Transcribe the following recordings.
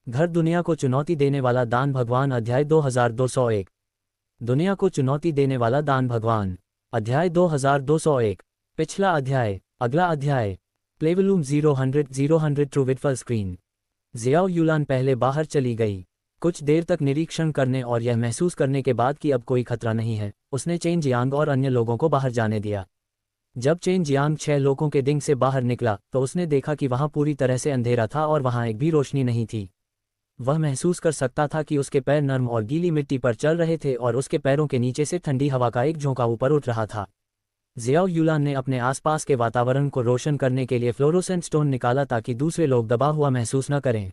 घर दुनिया को चुनौती देने वाला दान भगवान अध्याय 2201। दुनिया को चुनौती देने वाला दान भगवान अध्याय 2201। पिछला अध्याय। अगला अध्याय। प्लेवलूम 000 ट्रू विटफल स्क्रीन। जियाओ युलान पहले बाहर चली गई। कुछ देर तक निरीक्षण करने और यह महसूस करने के बाद कि अब कोई खतरा नहीं है, उसने चेन जियांग और अन्य लोगों को बाहर जाने दिया। जब चेन जियांग 6 लोगों के डिंग से बाहर निकला तो उसने देखा कि वहां पूरी तरह से अंधेरा था और वहां एक भी रोशनी नहीं थी। वह महसूस कर सकता था कि उसके पैर नर्म और गीली मिट्टी पर चल रहे थे और उसके पैरों के नीचे से ठंडी हवा का एक झोंका ऊपर उठ रहा था। जियाओ युलान ने अपने आसपास के वातावरण को रोशन करने के लिए फ्लोरोसेंट स्टोन निकाला ताकि दूसरे लोग दबा हुआ महसूस न करें,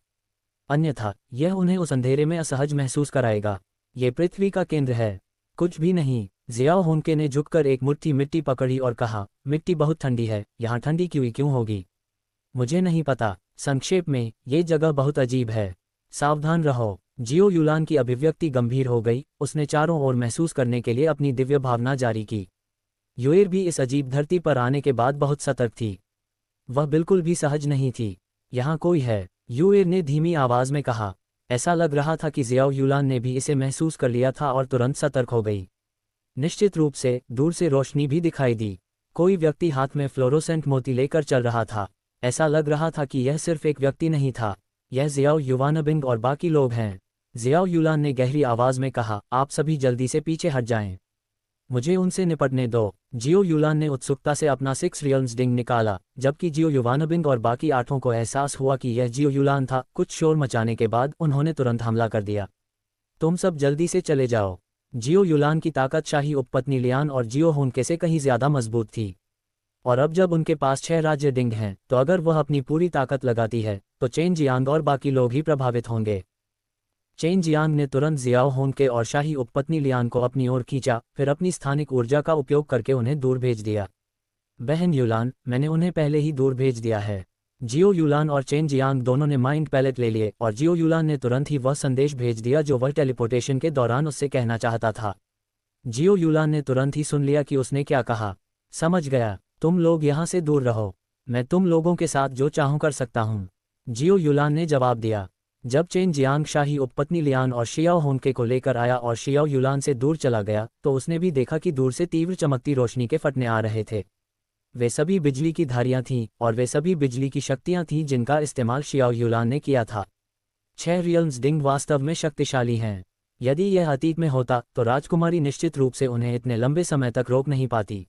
अन्यथा यह उन्हें उस अंधेरे में असहज महसूस कराएगा। ये पृथ्वी का केंद्र है, कुछ भी नहीं। जियाओ होंके ने झुककर एक मुट्ठी मिट्टी पकड़ी और कहा, मिट्टी बहुत ठंडी है, यहाँ ठंडी क्यों होगी? मुझे नहीं पता। संक्षेप में, ये जगह बहुत अजीब है, सावधान रहो। जियो युलान की अभिव्यक्ति गंभीर हो गई। उसने चारों ओर महसूस करने के लिए अपनी दिव्य भावना जारी की। युएर भी इस अजीब धरती पर आने के बाद बहुत सतर्क थी। वह बिल्कुल भी सहज नहीं थी। यहाँ कोई है, युएर ने धीमी आवाज में कहा। ऐसा लग रहा था कि जियाओ युलान ने भी इसे महसूस कर लिया था और तुरंत सतर्क हो गई। निश्चित रूप से दूर से रोशनी भी दिखाई दी। कोई व्यक्ति हाथ में फ्लोरोसेंट मोती लेकर चल रहा था। ऐसा लग रहा था कि यह सिर्फ एक व्यक्ति नहीं था, यह जियाओ युवानबिंग और बाकी लोग हैं। जियाओ युलान ने गहरी आवाज में कहा, आप सभी जल्दी से पीछे हट जाएं। मुझे उनसे निपटने दो। जियो युलान ने उत्सुकता से अपना 6 रियल्स डिंग निकाला, जबकि जियो युवानबिंग और बाकी 8 को एहसास हुआ कि यह जियो युलान था। कुछ शोर मचाने के बाद उन्होंने तुरंत हमला कर दिया। तुम सब जल्दी से चले जाओ। जियो युलान की ताकत शाही उपपत्नी लियान और जियो होंके से कहीं ज्यादा मजबूत थी, और अब जब उनके पास 6 राज्य डिंग हैं तो अगर वह अपनी पूरी ताकत लगाती है तो चेन जियांग और बाकी लोग ही प्रभावित होंगे। चेन जियांग ने तुरंत जियाओ होंके और शाही उपपत्नी लियान को अपनी ओर खींचा, फिर अपनी स्थानिक ऊर्जा का उपयोग करके उन्हें दूर भेज दिया। बहन युलान, मैंने उन्हें पहले ही दूर भेज दिया है। जियो युलान और चेन जियांग दोनों ने माइंड पैलेट ले लिए और जियो युलान ने तुरंत ही वह संदेश भेज दिया जो वह टेलीपोर्टेशन के दौरान उससे कहना चाहता था। जियो युलान ने तुरंत ही सुन लिया कि उसने क्या कहा। समझ गया, तुम लोग यहाँ से दूर रहो, मैं तुम लोगों के साथ जो चाहूँ कर सकता हूँ, जियो युलान ने जवाब दिया। जब चेन जियांग शाही उपपत्नी लियान और शियाओ होंके को लेकर आया और शियाओ युलान से दूर चला गया तो उसने भी देखा कि दूर से तीव्र चमकती रोशनी के फटने आ रहे थे। वे सभी बिजली की धारियां थीं और वे सभी बिजली की शक्तियां थीं जिनका इस्तेमाल शियाओ युलान ने किया था। 6 रियल्स डिंग वास्तव में शक्तिशाली हैं। यदि यह अतीत में होता तो राजकुमारी निश्चित रूप से उन्हें इतने लंबे समय तक रोक नहीं पाती,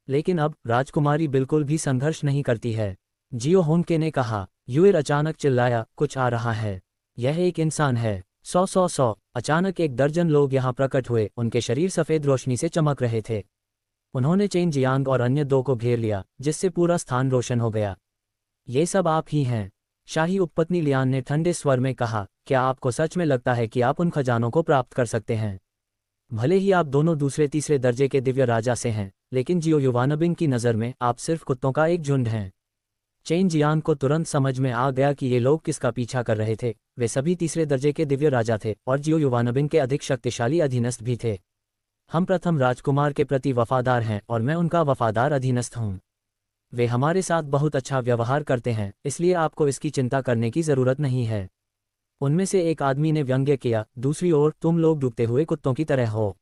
लेकिन अब राजकुमारी बिल्कुल भी संघर्ष नहीं करती है। जियो होंके ने कहा। युएर अचानक चिल्लाया, कुछ आ रहा है, यह एक इंसान है। 100 अचानक 1 दर्जन लोग यहाँ प्रकट हुए। उनके शरीर सफेद रोशनी से चमक रहे थे। उन्होंने चेन जियांग और अन्य 2 को घेर लिया, जिससे पूरा स्थान रोशन हो गया। ये सब आप ही हैं, शाही उपपत्नी लियान ने ठंडे स्वर में कहा। क्या आपको सच में लगता है कि आप उन खजानों को प्राप्त कर सकते हैं? भले ही आप दोनों दूसरे तीसरे दर्जे के दिव्य राजा से हैं, लेकिन जियो युवानबिंग की नज़र में आप सिर्फ कुत्तों का एक झुंड हैं। चेन जियांग को तुरंत समझ में आ गया कि ये लोग किसका पीछा कर रहे थे। वे सभी तीसरे दर्जे के दिव्य राजा थे और जियो युवानबिंग के अधिक शक्तिशाली अधीनस्थ भी थे। हम प्रथम राजकुमार के प्रति वफादार हैं और मैं उनका वफादार अधीनस्थ हूँ। वे हमारे साथ बहुत अच्छा व्यवहार करते हैं, इसलिए आपको इसकी चिंता करने की ज़रूरत नहीं है। उनमें से एक आदमी ने व्यंग्य किया, दूसरी ओर तुम लोग डूबते हुए कुत्तों की तरह हो।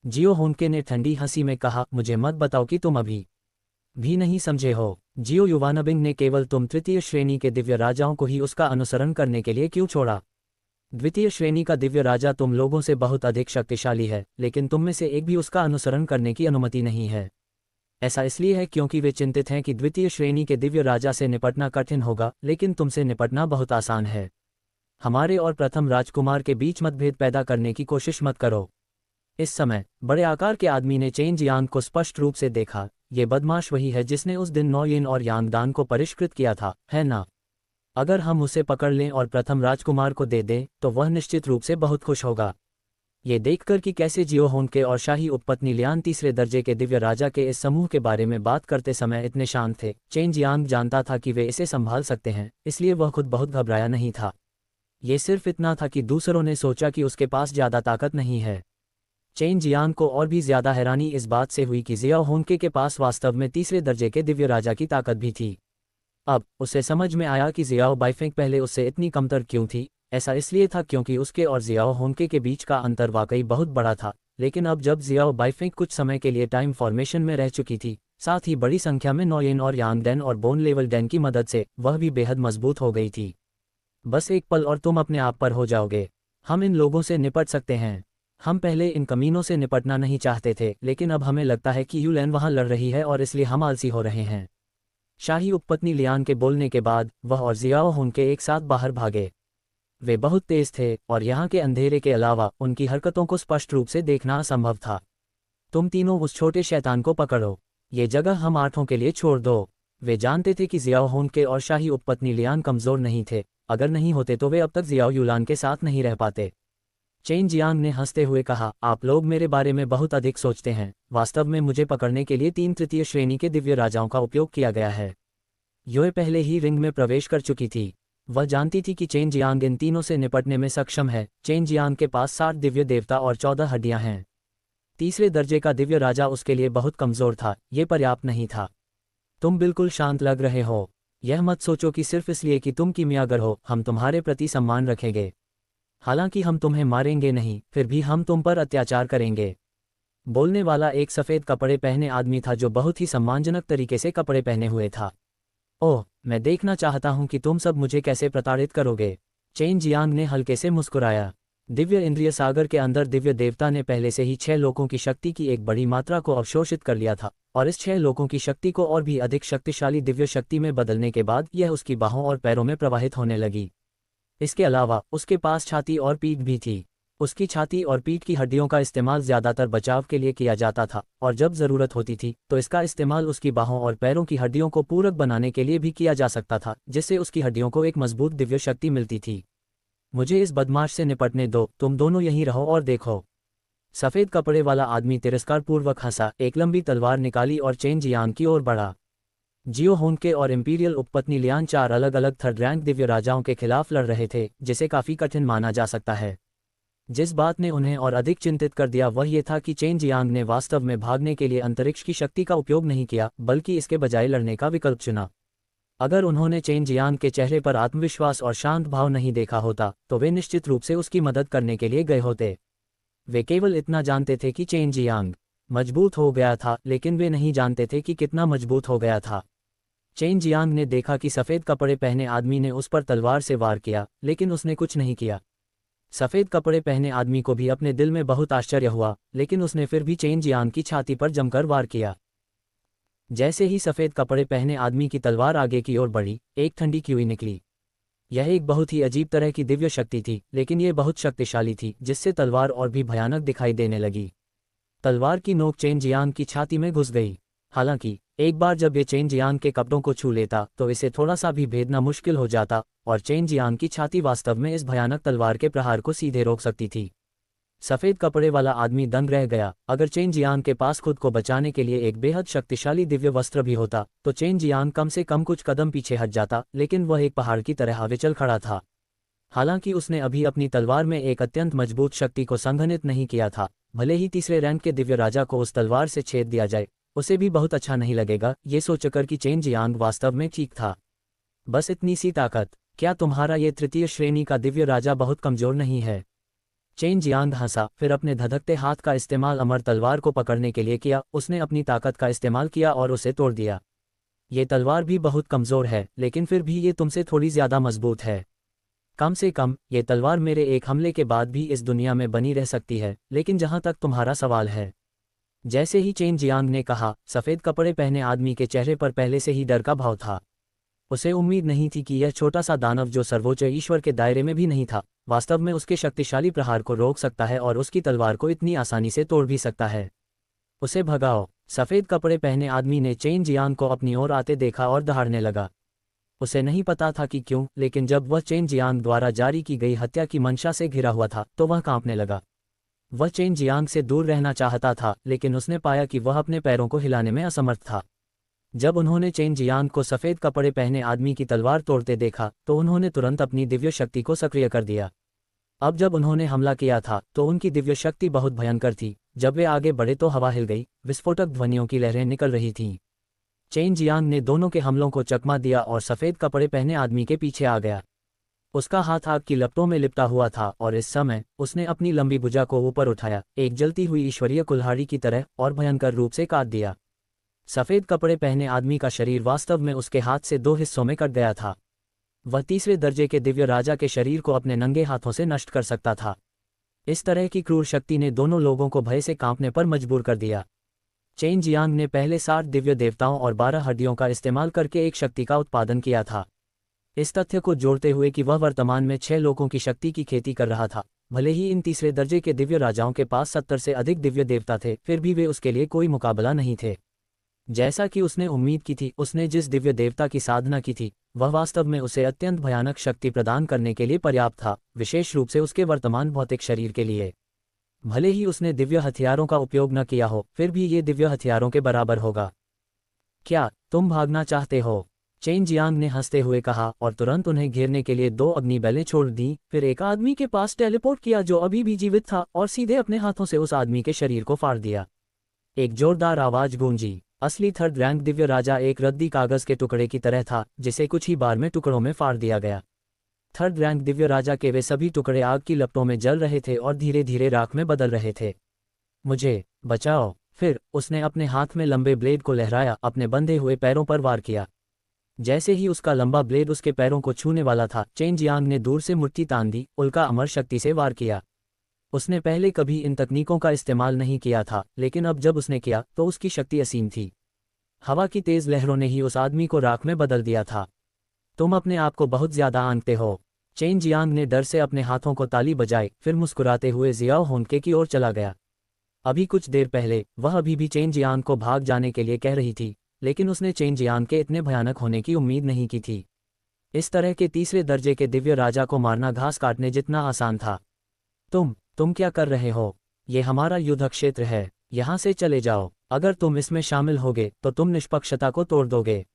जियो होंके ने ठंडी हंसी में कहा, मुझे मत बताओ कि तुम अभी भी नहीं समझे हो। जियो युवानबिंग ने केवल तुम तृतीय श्रेणी के दिव्य राजाओं को ही उसका अनुसरण करने के लिए क्यों छोड़ा? द्वितीय श्रेणी का दिव्य राजा तुम लोगों से बहुत अधिक शक्तिशाली है, लेकिन तुम में से एक भी उसका अनुसरण करने की अनुमति नहीं है। ऐसा इसलिए है क्योंकि वे चिंतित हैं कि द्वितीय श्रेणी के दिव्य राजा से निपटना कठिन होगा, लेकिन तुमसे निपटना बहुत आसान है। हमारे और प्रथम राजकुमार के बीच मतभेद पैदा करने की कोशिश मत करो। इस समय बड़े आकार के आदमी ने चेन जियांग को स्पष्ट रूप से देखा। ये बदमाश वही है जिसने उस दिन नौयिन और यांगदान को परिष्कृत किया था, है ना? अगर हम उसे पकड़ लें और प्रथम राजकुमार को दे दें तो वह निश्चित रूप से बहुत खुश होगा। ये देखकर कि कैसे जियो होंके और शाही उपपत्नी लियान तीसरे दर्जे के दिव्य राजा के इस समूह के बारे में बात करते समय इतने शांत थे, चेन जियांग जानता था कि वे इसे संभाल सकते हैं, इसलिए वह खुद बहुत घबराया नहीं था। ये सिर्फ इतना था कि दूसरों ने सोचा कि उसके पास ज़्यादा ताकत नहीं है। चेन जियांग को और भी ज्यादा हैरानी इस बात से हुई कि जियाओ होंके के पास वास्तव में तीसरे दर्जे के दिव्य राजा की ताकत भी थी। अब उसे समझ में आया कि जियाओ बाइफेंग पहले उससे इतनी कमतर क्यों थी। ऐसा इसलिए था क्योंकि उसके और जियाओ होंके के बीच का अंतर वाकई बहुत बड़ा था, लेकिन अब जब जियाओ बाइफेंग कुछ समय के लिए टाइम फॉर्मेशन में रह चुकी थी, साथ ही बड़ी संख्या में नोयेन और यांग डेन और बोन लेवल डेन की मदद से वह भी बेहद मजबूत हो गई थी। बस एक पल और तुम अपने आप पर हो जाओगे। हम इन लोगों से निपट सकते हैं। हम पहले इन कमीनों से निपटना नहीं चाहते थे, लेकिन अब हमें लगता है कि यूलैन वहां लड़ रही है और इसलिए हम आलसी हो रहे हैं। शाही उपपत्नी लियान के बोलने के बाद वह और जियाओ होंके एक साथ बाहर भागे। वे बहुत तेज थे और यहाँ के अंधेरे के अलावा उनकी हरकतों को स्पष्ट रूप से देखना असंभव था। तुम तीनों उस छोटे शैतान को पकड़ो, ये जगह हम आठों के लिए छोड़ दो। वे जानते थे कि जियाओ होंके और शाही उपपत्नी लियान कमजोर नहीं थे, अगर नहीं होते तो वे अब तक जियाओ युलान के साथ नहीं रह पाते। चेन जियांग ने हंसते हुए कहा, आप लोग मेरे बारे में बहुत अधिक सोचते हैं। वास्तव में मुझे पकड़ने के लिए 3 तृतीय श्रेणी के दिव्य राजाओं का उपयोग किया गया है। योए पहले ही रिंग में प्रवेश कर चुकी थी। वह जानती थी कि चेन जियांग इन तीनों से निपटने में सक्षम है। चेन जियांग के पास 60 दिव्य देवता और 14 हड्डियां हैं। तीसरे दर्जे का दिव्य राजा उसके लिए बहुत कमजोर था, ये पर्याप्त नहीं था। तुम बिल्कुल शांत लग रहे हो। यह मत सोचो कि सिर्फ इसलिए कि तुम कीमियागर हो हम तुम्हारे प्रति सम्मान रखेंगे। हालांकि हम तुम्हें मारेंगे नहीं, फिर भी हम तुम पर अत्याचार करेंगे। बोलने वाला एक सफ़ेद कपड़े पहने आदमी था जो बहुत ही सम्मानजनक तरीके से कपड़े पहने हुए था। ओह, मैं देखना चाहता हूं कि तुम सब मुझे कैसे प्रताड़ित करोगे। चेन जियांग ने हल्के से मुस्कुराया। दिव्य इंद्रिय सागर के अंदर दिव्य देवता ने पहले से ही 6 लोगों की शक्ति की एक बड़ी मात्रा को अवशोषित कर लिया था, और इस 6 लोगों की शक्ति को और भी अधिक शक्तिशाली दिव्य शक्ति में बदलने के बाद यह उसकी बाहों और पैरों में प्रवाहित होने लगी। इसके अलावा उसके पास छाती और पीठ भी थी। उसकी छाती और पीठ की हड्डियों का इस्तेमाल ज़्यादातर बचाव के लिए किया जाता था, और जब ज़रूरत होती थी तो इसका इस्तेमाल उसकी बाहों और पैरों की हड्डियों को पूरक बनाने के लिए भी किया जा सकता था, जिससे उसकी हड्डियों को एक मजबूत दिव्य शक्ति मिलती थी। मुझे इस बदमाश से निपटने दो, तुम दोनों यहीं रहो और देखो। सफ़ेद कपड़े वाला आदमी तिरस्कारपूर्वक हंसा, एक लंबी तलवार निकाली और चेन जियांग की ओर बढ़ा। जियो होंके और इंपीरियल उपपत्नी लियान 4 अलग अलग थर्ड रैंक दिव्य राजाओं के खिलाफ लड़ रहे थे, जिसे काफ़ी कठिन माना जा सकता है। जिस बात ने उन्हें और अधिक चिंतित कर दिया वह ये था कि चेन जियांग ने वास्तव में भागने के लिए अंतरिक्ष की शक्ति का उपयोग नहीं किया, बल्कि इसके बजाय लड़ने का विकल्प चुना। अगर उन्होंने चेन जियांग के चेहरे पर आत्मविश्वास और शांत भाव नहीं देखा होता तो वे निश्चित रूप से उसकी मदद करने के लिए गए होते। वे केवल इतना जानते थे कि चेन जियांग मजबूत हो गया था, लेकिन वे नहीं जानते थे कि कितना मजबूत हो गया था। चेन जियांग ने देखा कि सफ़ेद कपड़े पहने आदमी ने उस पर तलवार से वार किया, लेकिन उसने कुछ नहीं किया। सफ़ेद कपड़े पहने आदमी को भी अपने दिल में बहुत आश्चर्य हुआ, लेकिन उसने फिर भी चेन जियांग की छाती पर जमकर वार किया। जैसे ही सफ़ेद कपड़े पहने आदमी की तलवार आगे की ओर बढ़ी, एक ठंडी कीवी निकली। यह एक बहुत ही अजीब तरह की दिव्य शक्ति थी, लेकिन यह बहुत शक्तिशाली थी, जिससे तलवार और भी भयानक दिखाई देने लगी। तलवार की नोक चेन जियांग की छाती में घुस गई। हालांकि एक बार जब ये चेन जियांग के कपड़ों को छू लेता तो इसे थोड़ा सा भी भेदना मुश्किल हो जाता, और चेन जियांग की छाती वास्तव में इस भयानक तलवार के प्रहार को सीधे रोक सकती थी। सफ़ेद कपड़े वाला आदमी दंग रह गया। अगर चेन जियांग के पास खुद को बचाने के लिए एक बेहद शक्तिशाली दिव्य वस्त्र भी होता तो चेन जियांग कम से कम कुछ कदम पीछे हट जाता, लेकिन वह एक पहाड़ की तरह विचल खड़ा था। हालांकि उसने अभी अपनी तलवार में एक अत्यंत मजबूत शक्ति को संघनित नहीं किया था। भले ही तीसरे रैंक के दिव्य राजा को उस तलवार से छेद दिया जाए, उसे भी बहुत अच्छा नहीं लगेगा, ये सोचकर कि चेन जियांग वास्तव में ठीक था। बस इतनी सी ताकत, क्या तुम्हारा ये तृतीय श्रेणी का दिव्य राजा बहुत कमजोर नहीं है? चेन जियांग हंसा, फिर अपने धधकते हाथ का इस्तेमाल अमर तलवार को पकड़ने के लिए किया। उसने अपनी ताकत का इस्तेमाल किया और उसे तोड़ दिया। ये तलवार भी बहुत कमजोर है, लेकिन फिर भी ये तुमसे थोड़ी ज्यादा मजबूत है। कम से कम ये तलवार मेरे एक हमले के बाद भी इस दुनिया में बनी रह सकती है। लेकिन जहां तक तुम्हारा सवाल है, जैसे ही चेन जियांग ने कहा, सफ़ेद कपड़े पहने आदमी के चेहरे पर पहले से ही डर का भाव था। उसे उम्मीद नहीं थी कि यह छोटा सा दानव, जो सर्वोच्च ईश्वर के दायरे में भी नहीं था, वास्तव में उसके शक्तिशाली प्रहार को रोक सकता है और उसकी तलवार को इतनी आसानी से तोड़ भी सकता है। उसे भगाओ। सफ़ेद कपड़े पहने आदमी ने चेन जियांग को अपनी ओर आते देखा और दहाड़ने लगा। उसे नहीं पता था कि क्यों, लेकिन जब वह चेन जियांग द्वारा जारी की गई हत्या की मंशा से घिरा हुआ था तो वह कांपने लगा। वह चेन जियांग से दूर रहना चाहता था, लेकिन उसने पाया कि वह अपने पैरों को हिलाने में असमर्थ था। जब उन्होंने चेन जियांग को सफ़ेद कपड़े पहने आदमी की तलवार तोड़ते देखा तो उन्होंने तुरंत अपनी दिव्य शक्ति को सक्रिय कर दिया। अब जब उन्होंने हमला किया था तो उनकी दिव्य शक्ति बहुत भयंकर थी। जब वे आगे बढ़े तो हवा हिल गई, विस्फोटक ध्वनियों की लहरें निकल रही थीं। चेन जियांग ने दोनों के हमलों को चकमा दिया और सफ़ेद कपड़े पहने आदमी के पीछे आ गया। उसका हाथ आग की लपटों में लिपटा हुआ था और इस समय उसने अपनी लंबी भुजा को ऊपर उठाया, एक जलती हुई ईश्वरीय कुल्हाड़ी की तरह, और भयंकर रूप से काट दिया। सफ़ेद कपड़े पहने आदमी का शरीर वास्तव में उसके हाथ से 2 हिस्सों में कट गया था। वह तीसरे दर्जे के दिव्य राजा के शरीर को अपने नंगे हाथों से नष्ट कर सकता था। इस तरह की क्रूर शक्ति ने दोनों लोगों को भय से कांपने पर मजबूर कर दिया। चेन जियांग ने पहले 60 दिव्य देवताओं और 12 हड्डियों का इस्तेमाल करके एक शक्ति का उत्पादन किया था। इस तथ्य को जोड़ते हुए कि वह वर्तमान में 6 लोगों की शक्ति की खेती कर रहा था, भले ही इन तीसरे दर्जे के दिव्य राजाओं के पास 70 से अधिक दिव्य देवता थे, फिर भी वे उसके लिए कोई मुकाबला नहीं थे। जैसा कि उसने उम्मीद की थी, उसने जिस दिव्य देवता की साधना की थी वह वास्तव में उसे अत्यंत भयानक शक्ति प्रदान करने के लिए पर्याप्त था, विशेष रूप से उसके वर्तमान भौतिक शरीर के लिए। भले ही उसने दिव्य हथियारों का उपयोग न किया हो, फिर भी ये दिव्य हथियारों के बराबर होगा। क्या तुम भागना चाहते हो? चेन जियांग ने हंसते हुए कहा और तुरंत उन्हें घेरने के लिए 2 अग्निबैलें छोड़ दी। फिर एक आदमी के पास टेलीपोर्ट किया जो अभी भी जीवित था और सीधे अपने हाथों से उस आदमी के शरीर को फाड़ दिया। एक जोरदार आवाज गूंजी। असली थर्ड रैंक दिव्य राजा एक रद्दी कागज के टुकड़े की तरह था जिसे कुछ ही बार में टुकड़ों में फाड़ दिया गया। थर्ड रैंक दिव्य राजा के वे सभी टुकड़े आग की लपटों में जल रहे थे और धीरे धीरे राख में बदल रहे थे। मुझे बचाओ! फिर उसने अपने हाथ में लंबे ब्लेड को लहराया, अपने बंधे हुए पैरों पर वार किया। जैसे ही उसका लंबा ब्लेड उसके पैरों को छूने वाला था, चेन जियांग ने दूर से मुट्ठी तान दी, उल्का अमर शक्ति से वार किया। उसने पहले कभी इन तकनीकों का इस्तेमाल नहीं किया था, लेकिन अब जब उसने किया तो उसकी शक्ति असीम थी। हवा की तेज लहरों ने ही उस आदमी को राख में बदल दिया था। तुम अपने आप को बहुत ज्यादा आंकते हो। चेन जियांग ने डर से अपने हाथों को ताली बजाई, फिर मुस्कुराते हुए जियाओ होंके की ओर चला गया। अभी कुछ देर पहले वह अभी भी चेन जियांग को भाग जाने के लिए कह रही थी, लेकिन उसने चेन जियांग के इतने भयानक होने की उम्मीद नहीं की थी। इस तरह के तीसरे दर्जे के दिव्य राजा को मारना घास काटने जितना आसान था। तुम क्या कर रहे हो? ये हमारा युद्ध क्षेत्र है, यहाँ से चले जाओ। अगर तुम इसमें शामिल होगे तो तुम निष्पक्षता को तोड़ दोगे।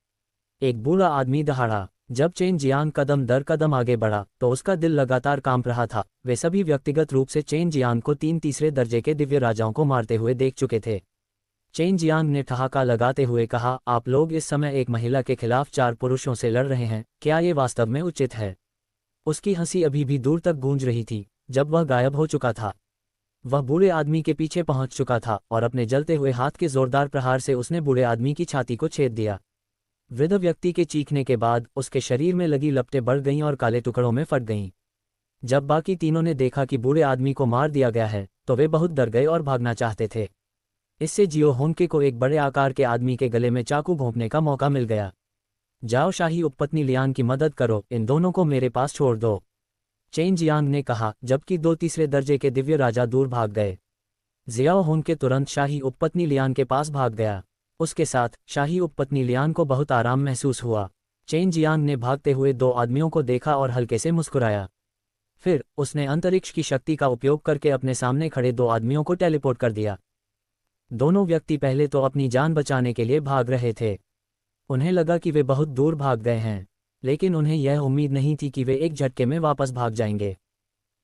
एक बूढ़ा आदमी दहाड़ा। जब चेन जियांग कदम दर कदम आगे बढ़ा तो उसका दिल लगातार कांप रहा था। वे सभी व्यक्तिगत रूप से चेन जियांग को 3 तीसरे दर्जे के दिव्य राजाओं को मारते हुए देख चुके थे। चेन जियांग ने ठहाका लगाते हुए कहा, आप लोग इस समय एक महिला के खिलाफ 4 पुरुषों से लड़ रहे हैं, क्या ये वास्तव में उचित है? उसकी हंसी अभी भी दूर तक गूंज रही थी जब वह गायब हो चुका था। वह बूढ़े आदमी के पीछे पहुंच चुका था और अपने जलते हुए हाथ के जोरदार प्रहार से उसने बूढ़े आदमी की छाती को छेद दिया। वृद्ध व्यक्ति के चीखने के बाद उसके शरीर में लगी लपटें बढ़ गईं और काले टुकड़ों में फट गईं। जब बाकी तीनों ने देखा कि बूढ़े आदमी को मार दिया गया है तो वे बहुत डर गए और भागना चाहते थे। इससे जियो होंके को एक बड़े आकार के आदमी के गले में चाकू भोंकने का मौका मिल गया। जाओ शाही उपपत्नी लियान की मदद करो, इन दोनों को मेरे पास छोड़ दो, चेन जियांग ने कहा, जबकि 2 तीसरे दर्जे के दिव्य राजा दूर भाग गए। जियाओ होंके तुरंत शाही उपपत्नी लियान के पास भाग गया। उसके साथ शाही उपपत्नी लियान को बहुत आराम महसूस हुआ। चेन जियांग ने भागते हुए 2 आदमियों को देखा और हल्के से मुस्कुराया। फिर उसने अंतरिक्ष की शक्ति का उपयोग करके अपने सामने खड़े 2 आदमियों को टेलीपोर्ट कर दिया। दोनों व्यक्ति पहले तो अपनी जान बचाने के लिए भाग रहे थे। उन्हें लगा कि वे बहुत दूर भाग गए हैं, लेकिन उन्हें यह उम्मीद नहीं थी कि वे एक झटके में वापस भाग जाएंगे।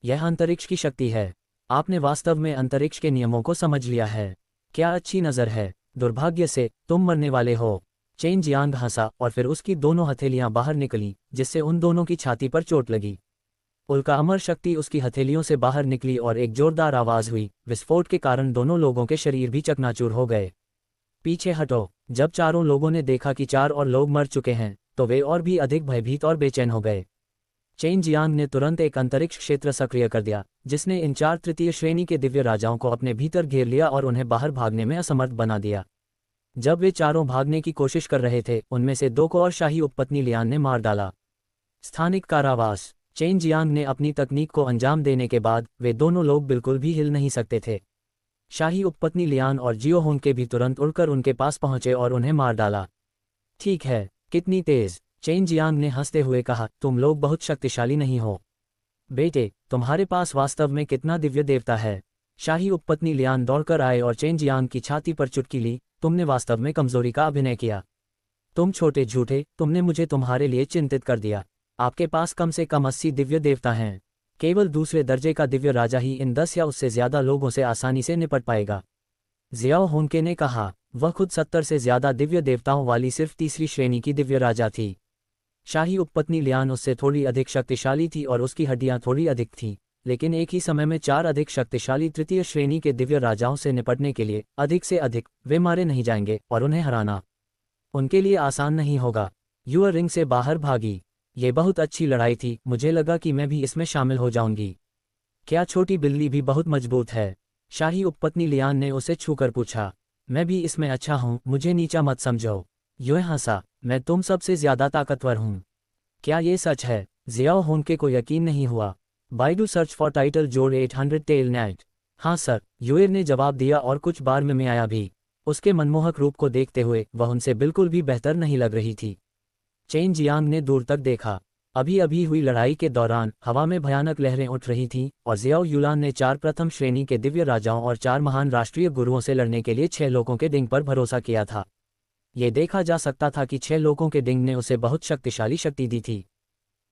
यह अंतरिक्ष की शक्ति है। आपने वास्तव में अंतरिक्ष के नियमों को समझ लिया है। क्या अच्छी नज़र है। दुर्भाग्य से तुम मरने वाले हो। चेन जियांग हंसा और फिर उसकी दोनों हथेलियां बाहर निकली, जिससे उन दोनों की छाती पर चोट लगी। उल्का अमर शक्ति उसकी हथेलियों से बाहर निकली और एक जोरदार आवाज हुई। विस्फोट के कारण दोनों लोगों के शरीर भी चकनाचूर हो गए। पीछे हटो। जब चारों लोगों ने देखा कि 4 और लोग मर चुके हैं तो वे और भी अधिक भयभीत और बेचैन हो गए। चेन जियांग ने तुरंत एक अंतरिक्ष क्षेत्र सक्रिय कर दिया, जिसने इन 4 तृतीय श्रेणी के दिव्य राजाओं को अपने भीतर घेर लिया और उन्हें बाहर भागने में असमर्थ बना दिया। जब वे चारों भागने की कोशिश कर रहे थे, उनमें से 2 को और शाही उपपत्नी लियान ने मार डाला। स्थानिक कारावास। चेन जियांग ने अपनी तकनीक को अंजाम देने के बाद वे दोनों लोग बिल्कुल भी हिल नहीं सकते थे। शाही उपपत्नी लियान और जियो होंके भी तुरंत उड़कर उनके पास पहुंचे और उन्हें मार डाला। ठीक है, कितनी तेज। चेन जियांग ने हंसते हुए कहा, तुम लोग बहुत शक्तिशाली नहीं हो। बेटे, तुम्हारे पास वास्तव में कितना दिव्य देवता है। शाही उपपत्नी लियान दौड़कर आए और चेन जियांग की छाती पर चुटकी ली। तुमने वास्तव में कमजोरी का अभिनय किया। तुम छोटे झूठे, तुमने मुझे तुम्हारे लिए चिंतित कर दिया। आपके पास कम से कम 80 दिव्य देवता हैं। केवल दूसरे दर्जे का दिव्य राजा ही इन 10 या उससे ज्यादा लोगों से आसानी से निपट पाएगा। जियाओ होंके ने कहा। वह खुद 70 से ज्यादा दिव्य देवताओं वाली सिर्फ तीसरी श्रेणी की दिव्य राजा थी। शाही उपपत्नी लियान उससे थोड़ी अधिक शक्तिशाली थी और उसकी हड्डियां थोड़ी अधिक थीं, लेकिन एक ही समय में 4 अधिक शक्तिशाली तृतीय श्रेणी के दिव्य राजाओं से निपटने के लिए अधिक से अधिक वे मारे नहीं जाएंगे और उन्हें हराना उनके लिए आसान नहीं होगा। युवा रिंग से बाहर भागी। ये बहुत अच्छी लड़ाई थी, मुझे लगा कि मैं भी इसमें शामिल हो जाऊंगी। क्या छोटी बिल्ली भी बहुत मजबूत है? शाही उपपत्नी लियान ने उसे छूकर पूछा। मैं भी इसमें अच्छा हूँ, मुझे नीचा मत समझो। युए हंसा। मैं तुम सबसे ज्यादा ताकतवर हूँ। क्या ये सच है? जियाओ होंके को यकीन नहीं हुआ। बाइडू सर्च फॉर टाइटल जोड़ 800 टेल नेट। हाँ सर, युएर ने जवाब दिया और कुछ बार में आया भी। उसके मनमोहक रूप को देखते हुए वह उनसे बिल्कुल भी बेहतर नहीं लग रही थी। चेन जियांग ने दूर तक देखा। अभी अभी हुई लड़ाई के दौरान हवा में भयानक लहरें उठ रही थीं और जियाओ युलान ने 4 प्रथम श्रेणी के दिव्य राजाओं और 4 महान राष्ट्रीय गुरुओं से लड़ने के लिए 6 लोगों के डिंग पर भरोसा किया था। ये देखा जा सकता था कि 6 लोगों के डिंग ने उसे बहुत शक्तिशाली शक्ति दी थी।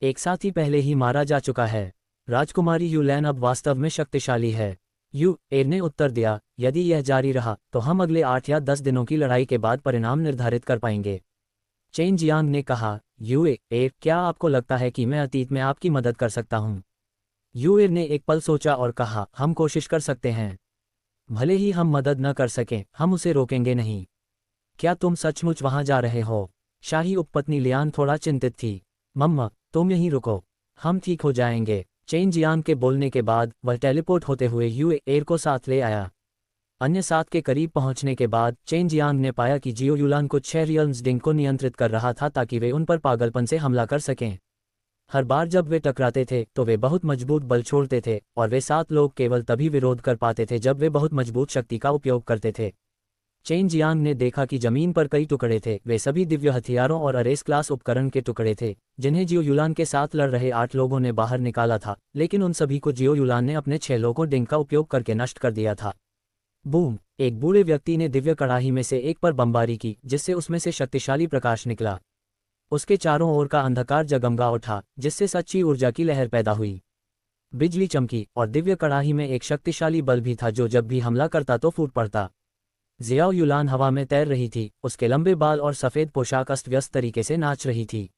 एक साथी पहले ही मारा जा चुका है। राजकुमारी युलैन अब वास्तव में शक्तिशाली है। यू एर ने उत्तर दिया, यदि यह जारी रहा तो हम अगले 8 या 10 दिनों की लड़ाई के बाद परिणाम निर्धारित कर पाएंगे। चेन जियांग ने कहा, युए एर, क्या आपको लगता है कि मैं अतीत में आपकी मदद कर सकता हूँ? युएर ने एक पल सोचा और कहा, हम कोशिश कर सकते हैं। भले ही हम मदद न कर सकें, हम उसे रोकेंगे नहीं। क्या तुम सचमुच वहां जा रहे हो? शाही उपपत्नी लियान थोड़ा चिंतित थी। मम्मा, तुम यहीं रुको, हम ठीक हो जाएंगे। चेन जियांग के बोलने के बाद वह टेलीपोर्ट होते हुए युए एर को साथ ले आया। अन्य 7 के करीब पहुंचने के बाद चेन जियांग ने पाया कि जियो युलान कुछ 6 रियल्स डिंग को नियंत्रित कर रहा था ताकि वे उन पर पागलपन से हमला कर सकें। हर बार जब वे टकराते थे तो वे बहुत मजबूत बल छोड़ते थे और वे 7 लोग केवल तभी विरोध कर पाते थे जब वे बहुत मजबूत शक्ति का उपयोग करते थे। चेन जियांग ने देखा कि जमीन पर कई टुकड़े थे, वे सभी दिव्य हथियारों और अरेस क्लास उपकरण के टुकड़े थे जिन्हें जियो युलान के साथ लड़ रहे 8 लोगों ने बाहर निकाला था, लेकिन उन सभी को जियो युलान ने अपने 6 लोगों डिंग का उपयोग करके नष्ट कर दिया था। बूम! एक बूढ़े व्यक्ति ने दिव्य कड़ाही में से एक पर बमबारी की जिससे उसमें से शक्तिशाली प्रकाश निकला। उसके चारों ओर का अंधकार जगमगा उठा जिससे सच्ची ऊर्जा की लहर पैदा हुई। बिजली चमकी और दिव्य कड़ाही में एक शक्तिशाली बल भी था जो जब भी हमला करता तो फूट पड़ता। जियाओ युलान हवा में तैर रही थी, उसके लंबे बाल और सफ़ेद पोशाक अस्त व्यस्त तरीके से नाच रही थी।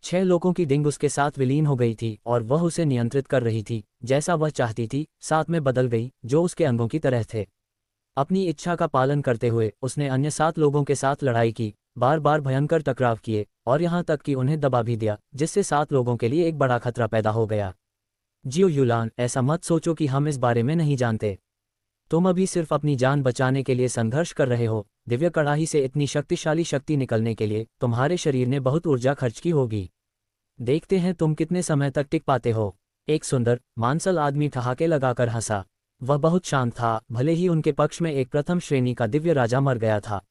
6 लोगों की डिंग उसके साथ विलीन हो गई थी और वह उसे नियंत्रित कर रही थी जैसा वह चाहती थी, साथ में बदल गई जो उसके अंगों की तरह थे। अपनी इच्छा का पालन करते हुए उसने अन्य 7 लोगों के साथ लड़ाई की, बार बार भयंकर टकराव किए और यहाँ तक कि उन्हें दबा भी दिया जिससे 7 लोगों के लिए एक बड़ा खतरा पैदा हो गया। जियो युलान, ऐसा मत सोचो कि हम इस बारे में नहीं जानते। तुम अभी सिर्फ अपनी जान बचाने के लिए संघर्ष कर रहे हो। दिव्य कड़ाही से इतनी शक्तिशाली शक्ति निकलने के लिए तुम्हारे शरीर ने बहुत ऊर्जा खर्च की होगी। देखते हैं तुम कितने समय तक टिक पाते हो। एक सुंदर मांसल आदमी ठहाके लगाकर हंसा। वह बहुत शांत था, भले ही उनके पक्ष में एक प्रथम श्रेणी का दिव्य राजा मर गया था।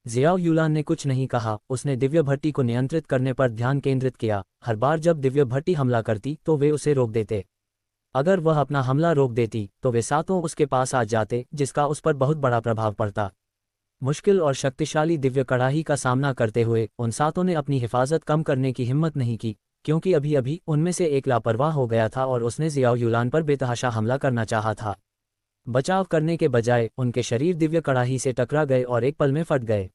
जियाओ युलान ने कुछ नहीं कहा, उसने दिव्य भट्टी को नियंत्रित करने पर ध्यान केंद्रित किया। हर बार जब दिव्य भट्टी हमला करती तो वे उसे रोक देते। अगर वह अपना हमला रोक देती तो वे 7 उसके पास आ जाते जिसका उस पर बहुत बड़ा प्रभाव पड़ता। मुश्किल और शक्तिशाली दिव्य कड़ाही का सामना करते हुए उन 7 ने अपनी हिफाजत कम करने की हिम्मत नहीं की, क्योंकि अभी अभी उनमें से एक लापरवाह हो गया था और उसने जियाओ युलान पर बेतहाशा हमला करना चाहा था। बचाव करने के बजाय उनके शरीर दिव्य कड़ाही से टकरा गए और एक पल में फट गए।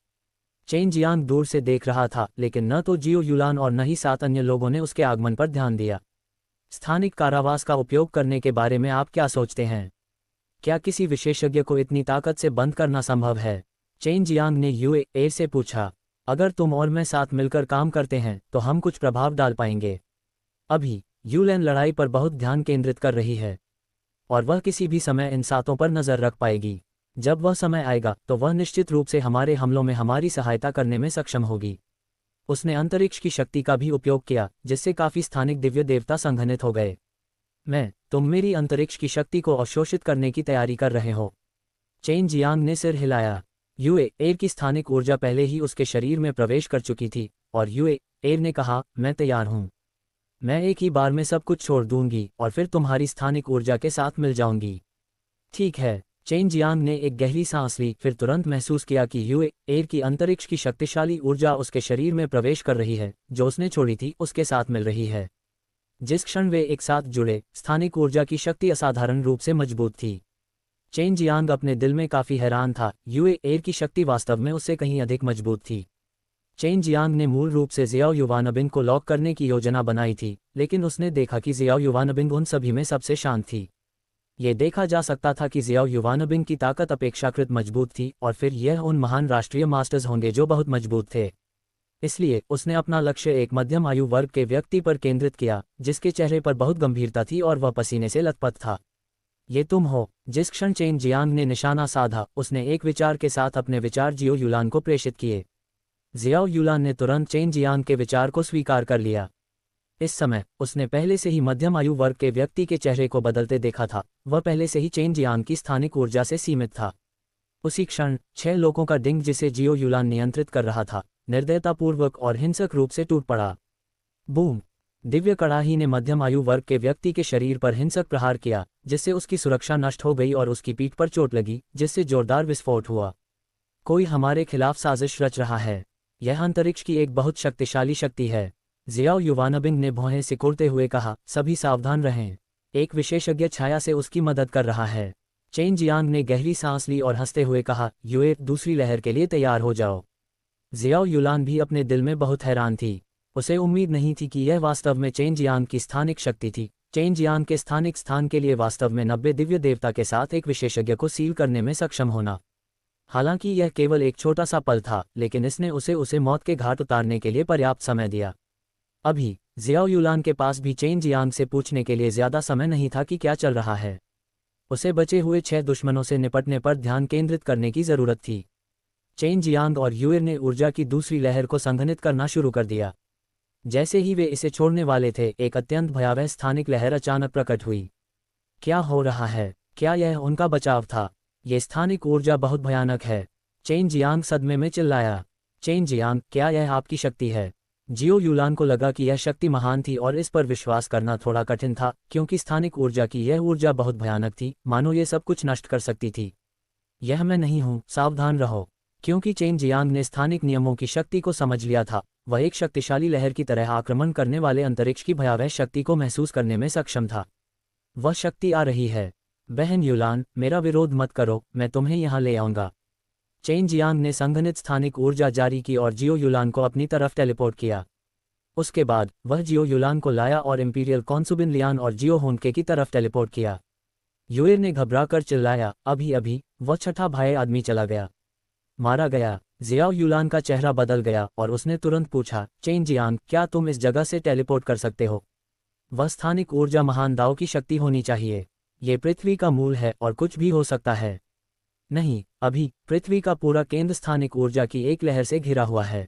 चेन जियांग दूर से देख रहा था, लेकिन न तो जियो युलान और न ही 7 अन्य लोगों ने उसके आगमन पर ध्यान दिया। स्थानिक कारावास का उपयोग करने के बारे में आप क्या सोचते हैं? क्या किसी विशेषज्ञ को इतनी ताकत से बंद करना संभव है? चेन जियांग ने युए एर से पूछा। अगर तुम और मैं साथ मिलकर काम करते हैं तो हम कुछ प्रभाव डाल पाएंगे। अभी युलैन लड़ाई पर बहुत ध्यान केंद्रित कर रही है और वह किसी भी समय इन 7 पर नजर रख पाएगी। जब वह समय आएगा तो वह निश्चित रूप से हमारे हमलों में हमारी सहायता करने में सक्षम होगी। उसने अंतरिक्ष की शक्ति का भी उपयोग किया जिससे काफी स्थानिक दिव्य देवता संघनित हो गए। तुम मेरी अंतरिक्ष की शक्ति को अवशोषित करने की तैयारी कर रहे हो? चेन जियांग ने सिर हिलाया। युए एर की स्थानिक ऊर्जा पहले ही उसके शरीर में प्रवेश कर चुकी थी और युए एर ने कहा, मैं तैयार हूं। मैं एक ही बार में सब कुछ छोड़ दूंगी और फिर तुम्हारी स्थानिक ऊर्जा के साथ मिल जाऊंगी। ठीक है। चेन जियांग ने एक गहरी सांस ली, फिर तुरंत महसूस किया कि युए एर की अंतरिक्ष की शक्तिशाली ऊर्जा उसके शरीर में प्रवेश कर रही है, जो उसने छोड़ी थी उसके साथ मिल रही है। जिस क्षण वे एक साथ जुड़े, स्थानिक ऊर्जा की शक्ति असाधारण रूप से मजबूत थी। चेन जियांग अपने दिल में काफी हैरान था, युए एर की शक्ति वास्तव में उससे कहीं अधिक मजबूत थी। चेन जियांग ने मूल रूप से जियाओ युवानबिंग को लॉक करने की योजना बनाई थी, लेकिन उसने देखा कि जियाओ युवानबिंग उन सभी में सबसे शांत थी। ये देखा जा सकता था कि जियाओ युवानबिंग की ताकत अपेक्षाकृत मजबूत थी और फिर यह उन महान राष्ट्रीय मास्टर्स होंगे जो बहुत मजबूत थे। इसलिए उसने अपना लक्ष्य एक मध्यम आयु वर्ग के व्यक्ति पर केंद्रित किया, जिसके चेहरे पर बहुत गंभीरता थी और वह पसीने से लथपथ था। ये तुम हो। जिस क्षण चेन जियांग ने निशाना साधा, उसने एक विचार के साथ अपने विचार जियो युलान को प्रेषित किए। जियाओ युलान ने तुरंत चेन जियांग के विचार को स्वीकार कर लिया। इस समय उसने पहले से ही मध्यम आयु वर्ग के व्यक्ति के चेहरे को बदलते देखा था। वह पहले से ही चेन जियांग की स्थानिक ऊर्जा से सीमित था। उसी क्षण 6 लोगों का डिंग, जिसे जियो युलान नियंत्रित कर रहा था, निर्दयतापूर्वक और हिंसक रूप से टूट पड़ा। बूम! दिव्य कड़ाही ने मध्यम आयु वर्ग के व्यक्ति के शरीर पर हिंसक प्रहार किया, जिससे उसकी सुरक्षा नष्ट हो गई और उसकी पीठ पर चोट लगी, जिससे जोरदार विस्फोट हुआ। कोई हमारे खिलाफ साजिश रच रहा है। यह अंतरिक्ष की एक बहुत शक्तिशाली शक्ति है। जियाओ युवानबिंग ने भौहें सिकुड़ते हुए कहा, सभी सावधान रहें। एक विशेषज्ञ छाया से उसकी मदद कर रहा है। चेन जियांग ने गहरी सांस ली और हंसते हुए कहा, युए, दूसरी लहर के लिए तैयार हो जाओ। जियाओ युलान भी अपने दिल में बहुत हैरान थी। उसे उम्मीद नहीं थी कि यह वास्तव में चेन जियांग की स्थानिक शक्ति थी। चेन जियांग के स्थानिक स्थान के लिए वास्तव में 90 दिव्य देवता के साथ एक विशेषज्ञ को सील करने में सक्षम होना। हालांकि यह केवल एक छोटा सा पल था, लेकिन इसने उसे मौत के घाट उतारने के लिए पर्याप्त समय दिया। अभी जियाओ युलान के पास भी चेन जियांग से पूछने के लिए ज्यादा समय नहीं था कि क्या चल रहा है। उसे बचे हुए 6 दुश्मनों से निपटने पर ध्यान केंद्रित करने की जरूरत थी। चेन जियांग और युएर ने ऊर्जा की दूसरी लहर को संघनित करना शुरू कर दिया। जैसे ही वे इसे छोड़ने वाले थे, एक अत्यंत भयावह स्थानिक लहर अचानक प्रकट हुई। क्या हो रहा है? क्या यह उनका बचाव था? ये स्थानिक ऊर्जा बहुत भयानक है। चेन जियांग सदमे में चिल्लाया। चेन जियांग, क्या यह आपकी शक्ति है? जियो युलान को लगा कि यह शक्ति महान थी और इस पर विश्वास करना थोड़ा कठिन था, क्योंकि स्थानिक ऊर्जा की यह ऊर्जा बहुत भयानक थी, मानो ये सब कुछ नष्ट कर सकती थी। यह मैं नहीं हूँ, सावधान रहो। क्योंकि चेन जियांग ने स्थानिक नियमों की शक्ति को समझ लिया था, वह एक शक्तिशाली लहर की तरह आक्रमण करने वाले अंतरिक्ष की भयावह शक्ति को महसूस करने में सक्षम था। वह शक्ति आ रही है। बहन युलान, मेरा विरोध मत करो, मैं तुम्हें यहाँ ले आऊंगा। चेन जियांग ने संघनित स्थानिक ऊर्जा जारी की और जियो युलान को अपनी तरफ टेलीपोर्ट किया। उसके बाद वह जियो युलान को लाया और इंपीरियल कॉन्सुबिन लियान और जियो होनके की तरफ टेलीपोर्ट किया। युएर ने घबराकर चिल्लाया, अभी अभी वह छठा भाई आदमी चला गया, मारा गया। जियाओ युलान का चेहरा बदल गया और उसने तुरंत पूछा, चेन जियांग, क्या तुम इस जगह से टेलीपोर्ट कर सकते हो? वह स्थानिक ऊर्जा महान दाव की शक्ति होनी चाहिए। ये पृथ्वी का मूल है और कुछ भी हो सकता है। नहीं, अभी पृथ्वी का पूरा केंद्र स्थानिक ऊर्जा की एक लहर से घिरा हुआ है।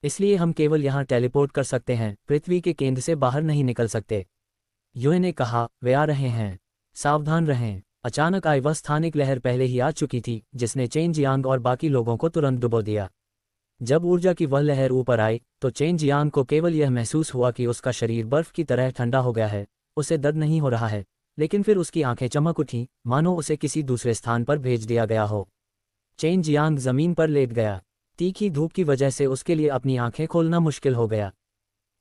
इसलिए हम केवल यहाँ टेलीपोर्ट कर सकते हैं, पृथ्वी के केंद्र से बाहर नहीं निकल सकते। युए ने कहा, वे आ रहे हैं, सावधान रहें। अचानक आई वह स्थानिक लहर पहले ही आ चुकी थी, जिसने चेन जियांग और बाकी लोगों को तुरंत डुबो दिया। जब ऊर्जा की वह लहर ऊपर आई, तो चेन जियांग को केवल यह महसूस हुआ कि उसका शरीर बर्फ की तरह ठंडा हो गया है। उसे दर्द नहीं हो रहा है, लेकिन फिर उसकी आंखें चमक उठीं, मानो उसे किसी दूसरे स्थान पर भेज दिया गया हो। चेन जियांग जमीन पर लेट गया। तीखी धूप की वजह से उसके लिए अपनी आंखें खोलना मुश्किल हो गया।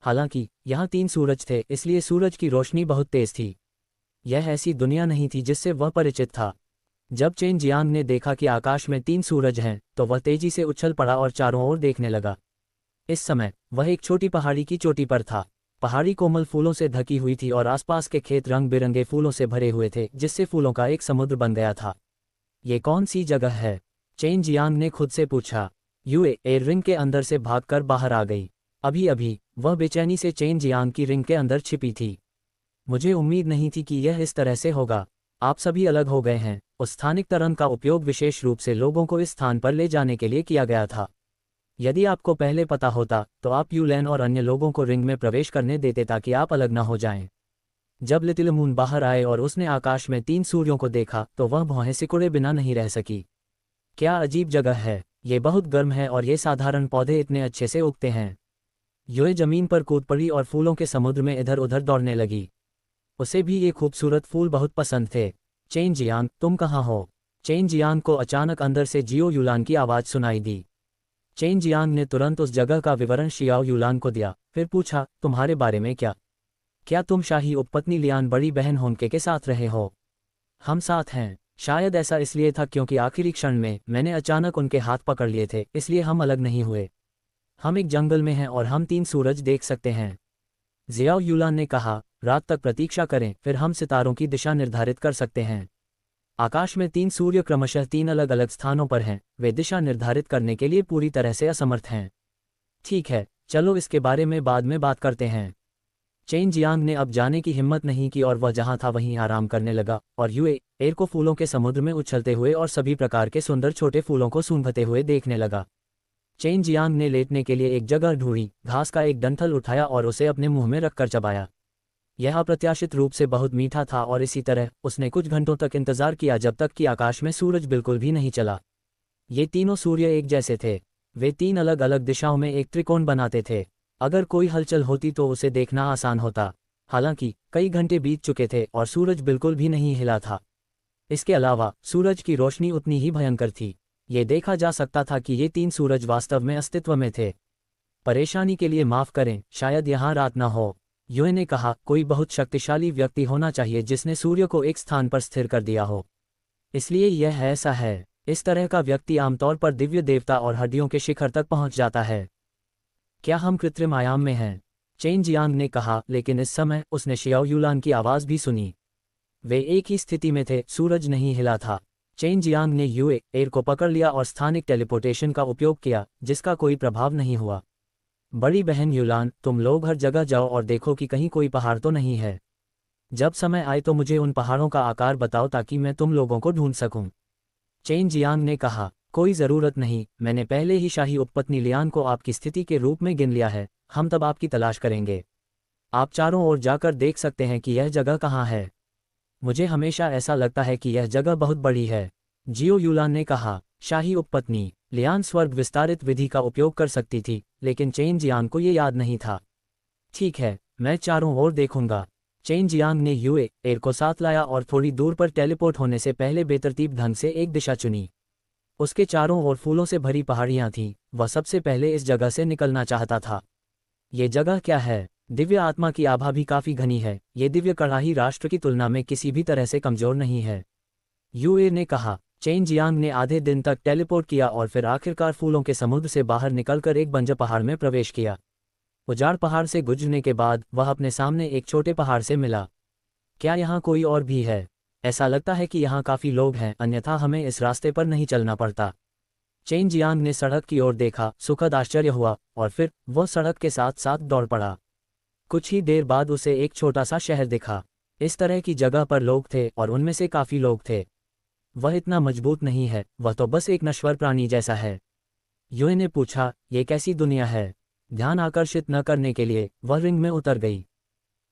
हालांकि यहाँ 3 सूरज थे, इसलिए सूरज की रोशनी बहुत तेज थी। यह ऐसी दुनिया नहीं थी जिससे वह परिचित था। जब चेन जियांग ने देखा कि आकाश में 3 सूरज हैं, तो वह तेजी से उछल पड़ा और चारों ओर देखने लगा। इस समय वह एक छोटी पहाड़ी की चोटी पर था। पहाड़ी कोमल फूलों से ढकी हुई थी और आसपास के खेत रंग बिरंगे फूलों से भरे हुए थे, जिससे फूलों का एक समुद्र बन गया था। ये कौन सी जगह है? चेन जियांग ने खुद से पूछा। युए एयर रिंग के अंदर से भागकर बाहर आ गई। अभी अभी वह बेचैनी से चेन जियांग की रिंग के अंदर छिपी थी। मुझे उम्मीद नहीं थी कि यह इस तरह से होगा। आप सभी अलग हो गए हैं। उस स्थानिक तरंग का उपयोग विशेष रूप से लोगों को इस स्थान पर ले जाने के लिए किया गया था। यदि आपको पहले पता होता, तो आप यूलैन और अन्य लोगों को रिंग में प्रवेश करने देते ताकि आप अलग न हो जाएं। जब लिटिल मून बाहर आए और उसने आकाश में 3 सूर्यों को देखा, तो वह भौहें सिकुड़े बिना नहीं रह सकी। क्या अजीब जगह है। ये बहुत गर्म है और ये साधारण पौधे इतने अच्छे से उगते हैं। युए जमीन पर कूद पड़ी और फूलों के समुद्र में इधर उधर दौड़ने लगी। उसे भी ये खूबसूरत फूल बहुत पसंद थे। चेन जियांग, तुम कहाँ हो? चेन जियांग को अचानक अंदर से जियो युलान की आवाज़ सुनाई दी। चेन जियांग ने तुरंत उस जगह का विवरण शियाओ युलान को दिया, फिर पूछा, तुम्हारे बारे में क्या? क्या तुम शाही उपपत्नी लियान बड़ी बहन होनके के साथ रहे हो? हम साथ हैं। शायद ऐसा इसलिए था क्योंकि आखिरी क्षण में मैंने अचानक उनके हाथ पकड़ लिए थे, इसलिए हम अलग नहीं हुए। हम एक जंगल में हैं और हम 3 सूरज देख सकते हैं। ज़ियाओ युलान ने कहा, रात तक प्रतीक्षा करें, फिर हम सितारों की दिशा निर्धारित कर सकते हैं। आकाश में 3 सूर्य क्रमशः 3 अलग अलग स्थानों पर हैं, वे दिशा निर्धारित करने के लिए पूरी तरह से असमर्थ हैं। ठीक है, चलो इसके बारे में बाद में बात करते हैं। चेन जियांग ने अब जाने की हिम्मत नहीं की और वह जहां था वहीं आराम करने लगा और युए एर को फूलों के समुद्र में उछलते हुए और सभी प्रकार के सुंदर छोटे फूलों को सूंघते हुए देखने लगा। चेन जियांग ने लेटने के लिए एक जगह ढूंढी, घास का एक डंठल उठाया और उसे अपने मुंह में रखकर चबाया। यह अप्रत्याशित रूप से बहुत मीठा था और इसी तरह उसने कुछ घंटों तक इंतजार किया जब तक कि आकाश में सूरज बिल्कुल भी नहीं चला। ये तीनों सूर्य एक जैसे थे, वे 3 अलग अलग दिशाओं में एक त्रिकोण बनाते थे। अगर कोई हलचल होती तो उसे देखना आसान होता। हालांकि कई घंटे बीत चुके थे और सूरज बिल्कुल भी नहीं हिला था। इसके अलावा सूरज की रोशनी उतनी ही भयंकर थी। ये देखा जा सकता था कि ये 3 सूरज वास्तव में अस्तित्व में थे। परेशानी के लिए माफ़ करें, शायद यहाँ रात न हो, युए ने कहा। कोई बहुत शक्तिशाली व्यक्ति होना चाहिए जिसने सूर्य को एक स्थान पर स्थिर कर दिया हो, इसलिए यह ऐसा है। इस तरह का व्यक्ति आमतौर पर दिव्य देवता और हड्डियों के शिखर तक पहुंच जाता है। क्या हम कृत्रिम आयाम में हैं? चेन जियांग ने कहा, लेकिन इस समय उसने शियाओ युलान की आवाज़ भी सुनी। वे एक ही स्थिति में थे, सूरज नहीं हिला था। चेन जियांग ने युए एर को पकड़ लिया और स्थानिक टेलीपोर्टेशन का उपयोग किया, जिसका कोई प्रभाव नहीं हुआ। बड़ी बहन युलान, तुम लोग हर जगह जाओ और देखो कि कहीं कोई पहाड़ तो नहीं है। जब समय आए तो मुझे उन पहाड़ों का आकार बताओ ताकि मैं तुम लोगों को ढूंढ सकूं। चेन जियांग ने कहा, कोई ज़रूरत नहीं, मैंने पहले ही शाही उपपत्नी लियान को आपकी स्थिति के रूप में गिन लिया है, हम तब आपकी तलाश करेंगे। आप चारों ओर जाकर देख सकते हैं कि यह जगह कहाँ है। मुझे हमेशा ऐसा लगता है कि यह जगह बहुत बड़ी है। जियो युलान ने कहा, शाही उपपत्नी लियान स्वर्ग विस्तारित विधि का उपयोग कर सकती थी, लेकिन चेन जियांग को ये याद नहीं था। ठीक है, मैं चारों ओर देखूंगा। चेन जियांग ने युए एर को साथ लाया और थोड़ी दूर पर टेलीपोर्ट होने से पहले बेतरतीब ढंग से एक दिशा चुनी। उसके चारों ओर फूलों से भरी पहाड़ियां थीं, वह सबसे पहले इस जगह से निकलना चाहता था। ये जगह क्या है? दिव्य आत्मा की आभा भी काफी घनी है, ये दिव्य कड़ाही राष्ट्र की तुलना में किसी भी तरह से कमजोर नहीं है, युए ने कहा। चेन जियांग ने आधे दिन तक टेलीपोर्ट किया और फिर आखिरकार फूलों के समुद्र से बाहर निकलकर एक बंजर पहाड़ में प्रवेश किया। उजाड़ पहाड़ से गुजरने के बाद वह अपने सामने एक छोटे पहाड़ से मिला। क्या यहाँ कोई और भी है? ऐसा लगता है कि यहाँ काफ़ी लोग हैं, अन्यथा हमें इस रास्ते पर नहीं चलना पड़ता। चेन जियांग ने सड़क की ओर देखा, सुखद आश्चर्य हुआ और फिर वह सड़क के साथ साथ दौड़ पड़ा। कुछ ही देर बाद उसे एक छोटा सा शहर दिखा। इस तरह की जगह पर लोग थे और उनमें से काफ़ी लोग थे। वह इतना मजबूत नहीं है, वह तो बस एक नश्वर प्राणी जैसा है। युए ने पूछा, ये कैसी दुनिया है? ध्यान आकर्षित न करने के लिए वह रिंग में उतर गई।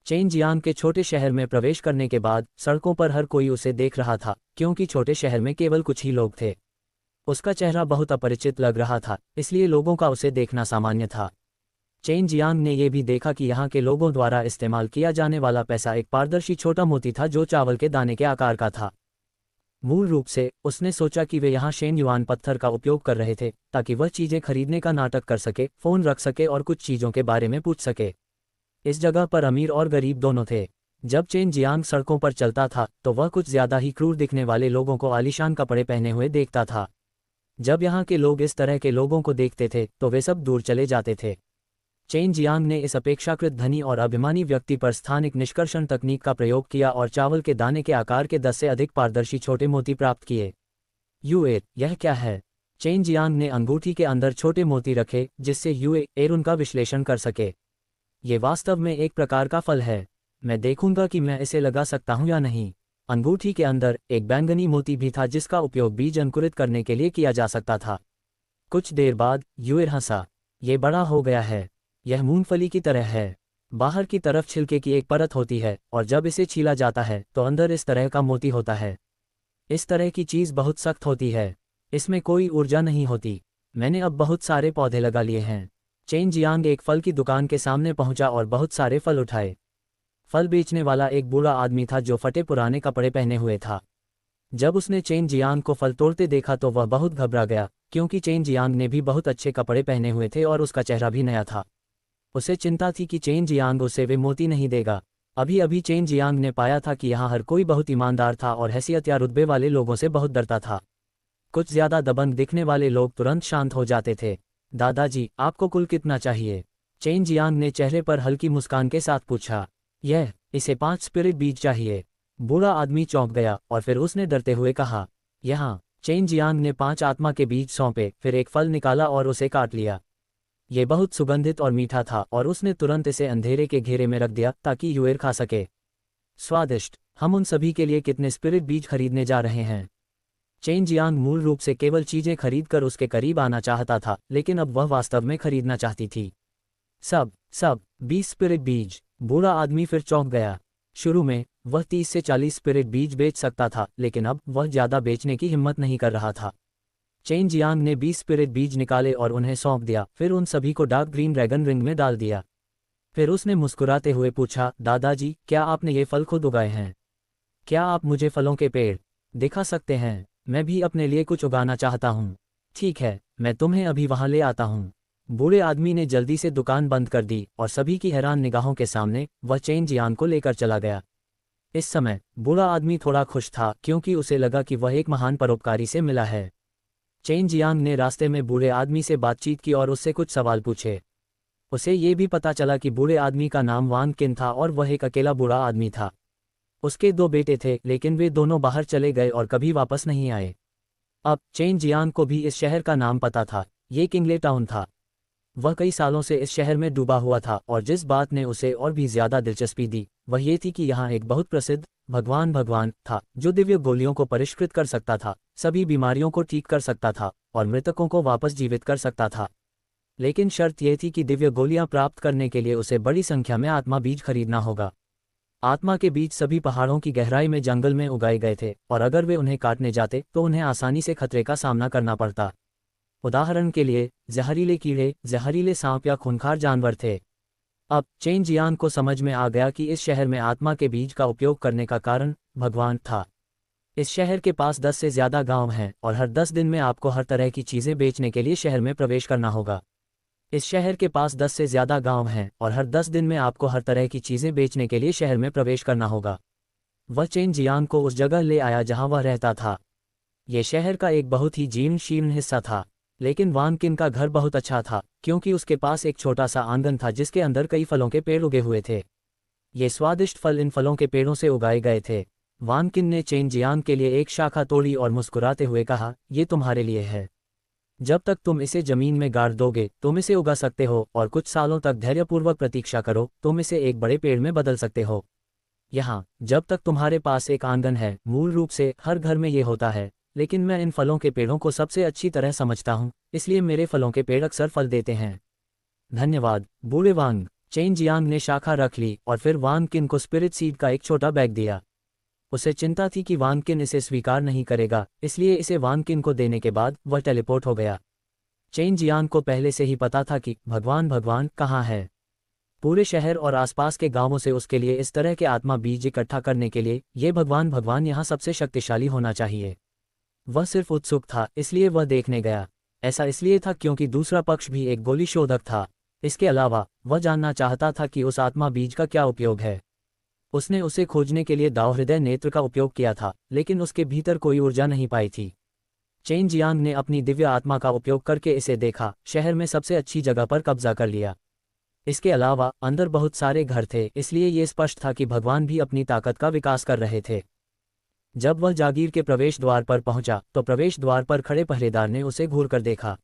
चेन जियांग के छोटे शहर में प्रवेश करने के बाद सड़कों पर हर कोई उसे देख रहा था, क्योंकि छोटे शहर में केवल कुछ ही लोग थे। उसका चेहरा बहुत अपरिचित लग रहा था, इसलिए लोगों का उसे देखना सामान्य था। चेन जियांग ने यह भी देखा कि यहाँ के लोगों द्वारा इस्तेमाल किया जाने वाला पैसा एक पारदर्शी छोटा मोती था जो चावल के दाने के आकार का था। मूल रूप से उसने सोचा कि वे यहाँ शेन युआन पत्थर का उपयोग कर रहे थे ताकि वह चीज़ें खरीदने का नाटक कर सके, फ़ोन रख सके और कुछ चीज़ों के बारे में पूछ सके। इस जगह पर अमीर और गरीब दोनों थे। जब चेन जियांग सड़कों पर चलता था तो वह कुछ ज़्यादा ही क्रूर दिखने वाले लोगों को आलीशान कपड़े पहने हुए देखता था। जब यहाँ के लोग इस तरह के लोगों को देखते थे तो वे सब दूर चले जाते थे। चेन जियांग ने इस अपेक्षाकृत धनी और अभिमानी व्यक्ति पर स्थानिक निष्कर्षण तकनीक का प्रयोग किया और चावल के दाने के आकार के 10 से अधिक पारदर्शी छोटे मोती प्राप्त किए। युए, यह क्या है? चेन जियांग ने अंगूठी के अंदर छोटे मोती रखे जिससे युए एर उनका विश्लेषण कर सके। ये वास्तव में एक प्रकार का फल है, मैं देखूंगा कि मैं इसे लगा सकता हूं या नहीं। अंगूठी के अंदर एक बैंगनी मोती भी था जिसका उपयोग बीज अंकुरित करने के लिए किया जा सकता था। कुछ देर बाद युए हंसा, ये बड़ा हो गया है, यह मूंगफली की तरह है। बाहर की तरफ छिलके की एक परत होती है और जब इसे छीला जाता है तो अंदर इस तरह का मोती होता है। इस तरह की चीज़ बहुत सख्त होती है, इसमें कोई ऊर्जा नहीं होती। मैंने अब बहुत सारे पौधे लगा लिए हैं। चेन जियांग एक फल की दुकान के सामने पहुंचा और बहुत सारे फल उठाए। फल बेचने वाला एक बूढ़ा आदमी था जो फटे पुराने कपड़े पहने हुए था। जब उसने चेन जियांग को फल तोड़ते देखा तो वह बहुत घबरा गया, क्योंकि चेन जियांग ने भी बहुत अच्छे कपड़े पहने हुए थे और उसका चेहरा भी नया था। उसे चिंता थी कि चेन जियांग उसे वे मोती नहीं देगा। अभी अभी चेन जियांग ने पाया था कि यहाँ हर कोई बहुत ईमानदार था और हैसियत या रुतबे वाले लोगों से बहुत डरता था। कुछ ज़्यादा दबंग दिखने वाले लोग तुरंत शांत हो जाते थे। दादाजी, आपको कुल कितना चाहिए? चेन जियांग ने चेहरे पर हल्की मुस्कान के साथ पूछा। इसे 5 स्पिरिट बीज चाहिए। बूढ़ा आदमी चौंक गया और फिर उसने डरते हुए कहा, यहाँ। चेन जियांग ने 5 आत्मा के बीज सौंपे, फिर एक फल निकाला और उसे काट लिया। ये बहुत सुगंधित और मीठा था और उसने तुरंत इसे अंधेरे के घेरे में रख दिया ताकि युएर खा सके। स्वादिष्ट। हम उन सभी के लिए कितने स्पिरिट बीज खरीदने जा रहे हैं? चेन जियांग मूल रूप से केवल चीजें खरीदकर उसके करीब आना चाहता था, लेकिन अब वह वास्तव में खरीदना चाहती थी। सब 20 स्पिरिट बीज। बूढ़ा आदमी फिर चौंक गया। शुरू में वह 30 से 40 स्पिरिट बीज बेच सकता था, लेकिन अब वह ज्यादा बेचने की हिम्मत नहीं कर रहा था। चेन जियांग ने 20 स्पिरिट बीज निकाले और उन्हें सौंप दिया, फिर उन सभी को डार्क ग्रीन ड्रैगन रिंग में डाल दिया। फिर उसने मुस्कुराते हुए पूछा, दादाजी, क्या आपने ये फल खुद उगाए हैं? क्या आप मुझे फलों के पेड़ दिखा सकते हैं? मैं भी अपने लिए कुछ उगाना चाहता हूँ। ठीक है, मैं तुम्हें अभी वहां ले आता हूँ। बूढ़े आदमी ने जल्दी से दुकान बंद कर दी और सभी की हैरान निगाहों के सामने वह चेन जियांग को लेकर चला गया। इस समय बूढ़ा आदमी थोड़ा खुश था क्योंकि उसे लगा कि वह एक महान परोपकारी से मिला है। चेन जियांग ने रास्ते में बूढ़े आदमी से बातचीत की और उससे कुछ सवाल पूछे। उसे ये भी पता चला कि बूढ़े आदमी का नाम वान किन था और वह एक अकेला बूढ़ा आदमी था। उसके 2 बेटे थे, लेकिन वे दोनों बाहर चले गए और कभी वापस नहीं आए। अब चेन जियांग को भी इस शहर का नाम पता था। ये किंगले टाउन था। वह कई सालों से इस शहर में डूबा हुआ था और जिस बात ने उसे और भी ज्यादा दिलचस्पी दी वह ये थी कि यहाँ एक बहुत प्रसिद्ध भगवान था जो दिव्य गोलियों को परिष्कृत कर सकता था, सभी बीमारियों को ठीक कर सकता था और मृतकों को वापस जीवित कर सकता था। लेकिन शर्त यह थी कि दिव्य गोलियां प्राप्त करने के लिए उसे बड़ी संख्या में आत्मा बीज खरीदना होगा। आत्मा के बीज सभी पहाड़ों की गहराई में जंगल में उगाए गए थे और अगर वे उन्हें काटने जाते तो उन्हें आसानी से खतरे का सामना करना पड़ता। उदाहरण के लिए जहरीले कीड़े, जहरीले सांप या खूंखार जानवर थे। अब चेन जियांग को समझ में आ गया कि इस शहर में आत्मा के बीज का उपयोग करने का कारण भगवान था। इस शहर के पास 10 से ज्यादा गांव हैं और हर 10 दिन में आपको हर तरह की चीजें बेचने के लिए शहर में प्रवेश करना होगा। इस शहर के पास 10 से ज्यादा गांव हैं और हर 10 दिन में आपको हर तरह की चीजें बेचने के लिए शहर में प्रवेश करना होगा। वह चेन जियांग को उस जगह ले आया जहां वह रहता था। यह शहर का एक बहुत ही जीर्ण शीर्ण हिस्सा था, लेकिन वान किन का घर बहुत अच्छा था क्योंकि उसके पास एक छोटा सा आंगन था जिसके अंदर कई फलों के पेड़ उगे हुए थे। ये स्वादिष्ट फल इन फलों के पेड़ों से उगाए गए थे। वान किन ने चेन जियांग के लिए एक शाखा तोड़ी और मुस्कुराते हुए कहा, ये तुम्हारे लिए है। जब तक तुम इसे जमीन में गाड़ दोगे तुम इसे उगा सकते हो और कुछ सालों तक धैर्यपूर्वक प्रतीक्षा करो तुम इसे एक बड़े पेड़ में बदल सकते हो। यहाँ जब तक तुम्हारे पास एक आंगन है, मूल रूप से हर घर में ये होता है, लेकिन मैं इन फलों के पेड़ों को सबसे अच्छी तरह समझता हूँ, इसलिए मेरे फलों के पेड़ अक्सर फल देते हैं। धन्यवाद बूढ़े वांग। चेन जियांग ने शाखा रख ली और फिर वान किन को स्पिरिट सीड का एक छोटा बैग दिया। उसे चिंता थी कि वान किन इसे स्वीकार नहीं करेगा, इसलिए इसे वान किन को देने के बाद वह टेलीपोर्ट हो गया। चेन जियांग को पहले से ही पता था कि भगवान कहाँ है। पूरे शहर और आसपास के गांवों से उसके लिए इस तरह के आत्मा बीज इकट्ठा करने के लिए ये भगवान यहाँ सबसे शक्तिशाली होना चाहिए। वह सिर्फ उत्सुक था, इसलिए वह देखने गया। ऐसा इसलिए था क्योंकि दूसरा पक्ष भी एक गोली शोधक था। इसके अलावा वह जानना चाहता था कि उस आत्मा बीज का क्या उपयोग है। उसने उसे खोजने के लिए दाव हृदय नेत्र का उपयोग किया था, लेकिन उसके भीतर कोई ऊर्जा नहीं पाई थी। चेन जियांग ने अपनी दिव्य आत्मा का उपयोग करके इसे देखा, शहर में सबसे अच्छी जगह पर कब्जा कर लिया। इसके अलावा अंदर बहुत सारे घर थे, इसलिए ये स्पष्ट था कि भगवान भी अपनी ताकत का विकास कर रहे थे। जब वह जागीर के प्रवेश द्वार पर पहुंचा तो प्रवेश द्वार पर खड़े पहरेदार ने उसे घूर कर देखा।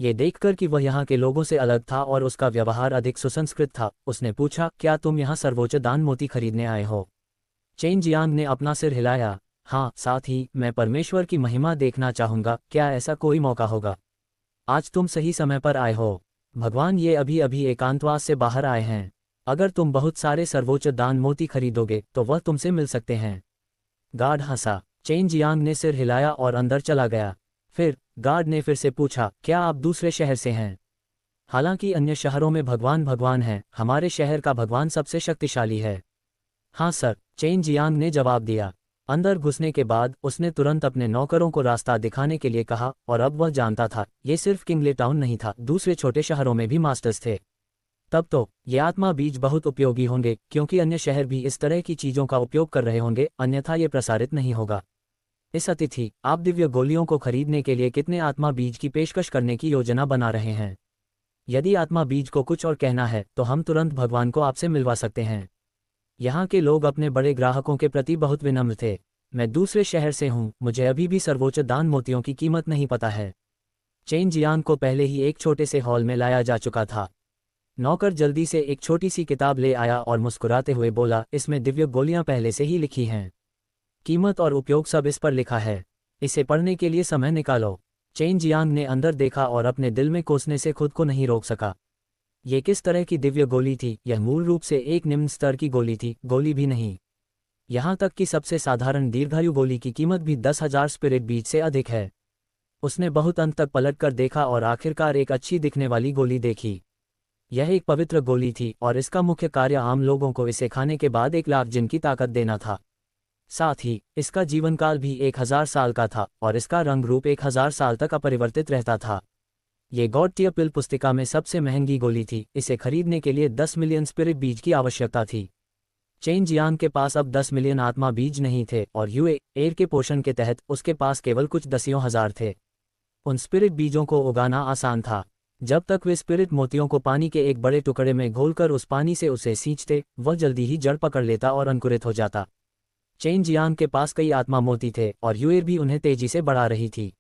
ये देखकर कि वह यहाँ के लोगों से अलग था और उसका व्यवहार अधिक सुसंस्कृत था, उसने पूछा, क्या तुम यहाँ सर्वोच्च दान मोती खरीदने आए हो? चेन जियांग ने अपना सिर हिलाया। हाँ, साथ ही मैं परमेश्वर की महिमा देखना चाहूंगा। क्या ऐसा कोई मौका होगा? आज तुम सही समय पर आए हो। भगवान ये अभी अभी एकांतवास से बाहर आए हैं। अगर तुम बहुत सारे सर्वोच्च दान मोती खरीदोगे तो वह तुमसे मिल सकते हैं। गार्ड हंसा। चेन जियांग ने सिर हिलाया और अंदर चला गया। फिर गार्ड ने फिर से पूछा, क्या आप दूसरे शहर से हैं? हालांकि अन्य शहरों में भगवान हैं, हमारे शहर का भगवान सबसे शक्तिशाली है। हाँ सर, चेन जियांग ने जवाब दिया। अंदर घुसने के बाद उसने तुरंत अपने नौकरों को रास्ता दिखाने के लिए कहा और अब वह जानता था ये सिर्फ किंगले टाउन नहीं था, दूसरे छोटे शहरों में भी मास्टर्स थे। तब तो ये आत्मा बीज बहुत उपयोगी होंगे क्योंकि अन्य शहर भी इस तरह की चीजों का उपयोग कर रहे होंगे, अन्यथा ये प्रसारित नहीं होगा। इस अतिथि, आप दिव्य गोलियों को खरीदने के लिए कितने आत्मा बीज की पेशकश करने की योजना बना रहे हैं? यदि आत्मा बीज को कुछ और कहना है तो हम तुरंत भगवान को आपसे मिलवा सकते हैं। यहाँ के लोग अपने बड़े ग्राहकों के प्रति बहुत विनम्र थे। मैं दूसरे शहर से हूँ, मुझे अभी भी सर्वोच्च दान मोतियों की कीमत नहीं पता है। चेन जियांग को पहले ही एक छोटे से हॉल में लाया जा चुका था। नौकर जल्दी से एक छोटी सी किताब ले आया और मुस्कुराते हुए बोला, इसमें दिव्य गोलियां पहले से ही लिखी हैं। कीमत और उपयोग सब इस पर लिखा है। इसे पढ़ने के लिए समय निकालो। चेन जियांग ने अंदर देखा और अपने दिल में कोसने से खुद को नहीं रोक सका। ये किस तरह की दिव्य गोली थी? यह मूल रूप से एक निम्न स्तर की गोली थी, गोली भी नहीं। यहाँ तक कि सबसे साधारण दीर्घायु गोली की कीमत भी 10,000 स्पिरिट बीज से अधिक है। उसने बहुत अंत तक पलटकर देखा और आखिरकार एक अच्छी दिखने वाली गोली देखी। यह एक पवित्र गोली थी और इसका मुख्य कार्य आम लोगों को इसे खाने के बाद 1,00,000 जिन की ताकत देना था। साथ ही इसका जीवनकाल भी 1,000 साल का था और इसका रंग रूप 1,000 साल तक अपरिवर्तित रहता था। ये गॉड टियर पिल पुस्तिका में सबसे महंगी गोली थी। इसे खरीदने के लिए 10 मिलियन स्पिरिट बीज की आवश्यकता थी। चेन जियांग के पास अब 10 मिलियन आत्मा बीज नहीं थे और यूए के पोषण के तहत उसके पास केवल कुछ दसियों हजार थे। उन स्पिरिट बीजों को उगाना आसान था। जब तक वे स्पिरिट मोतियों को पानी के एक बड़े टुकड़े में घोलकर उस पानी से उसे सींचते, वह जल्दी ही जड़ पकड़ लेता और अंकुरित हो जाता। चेन जियांग के पास कई आत्मा मोती थे और यूएर भी उन्हें तेजी से बढ़ा रही थी।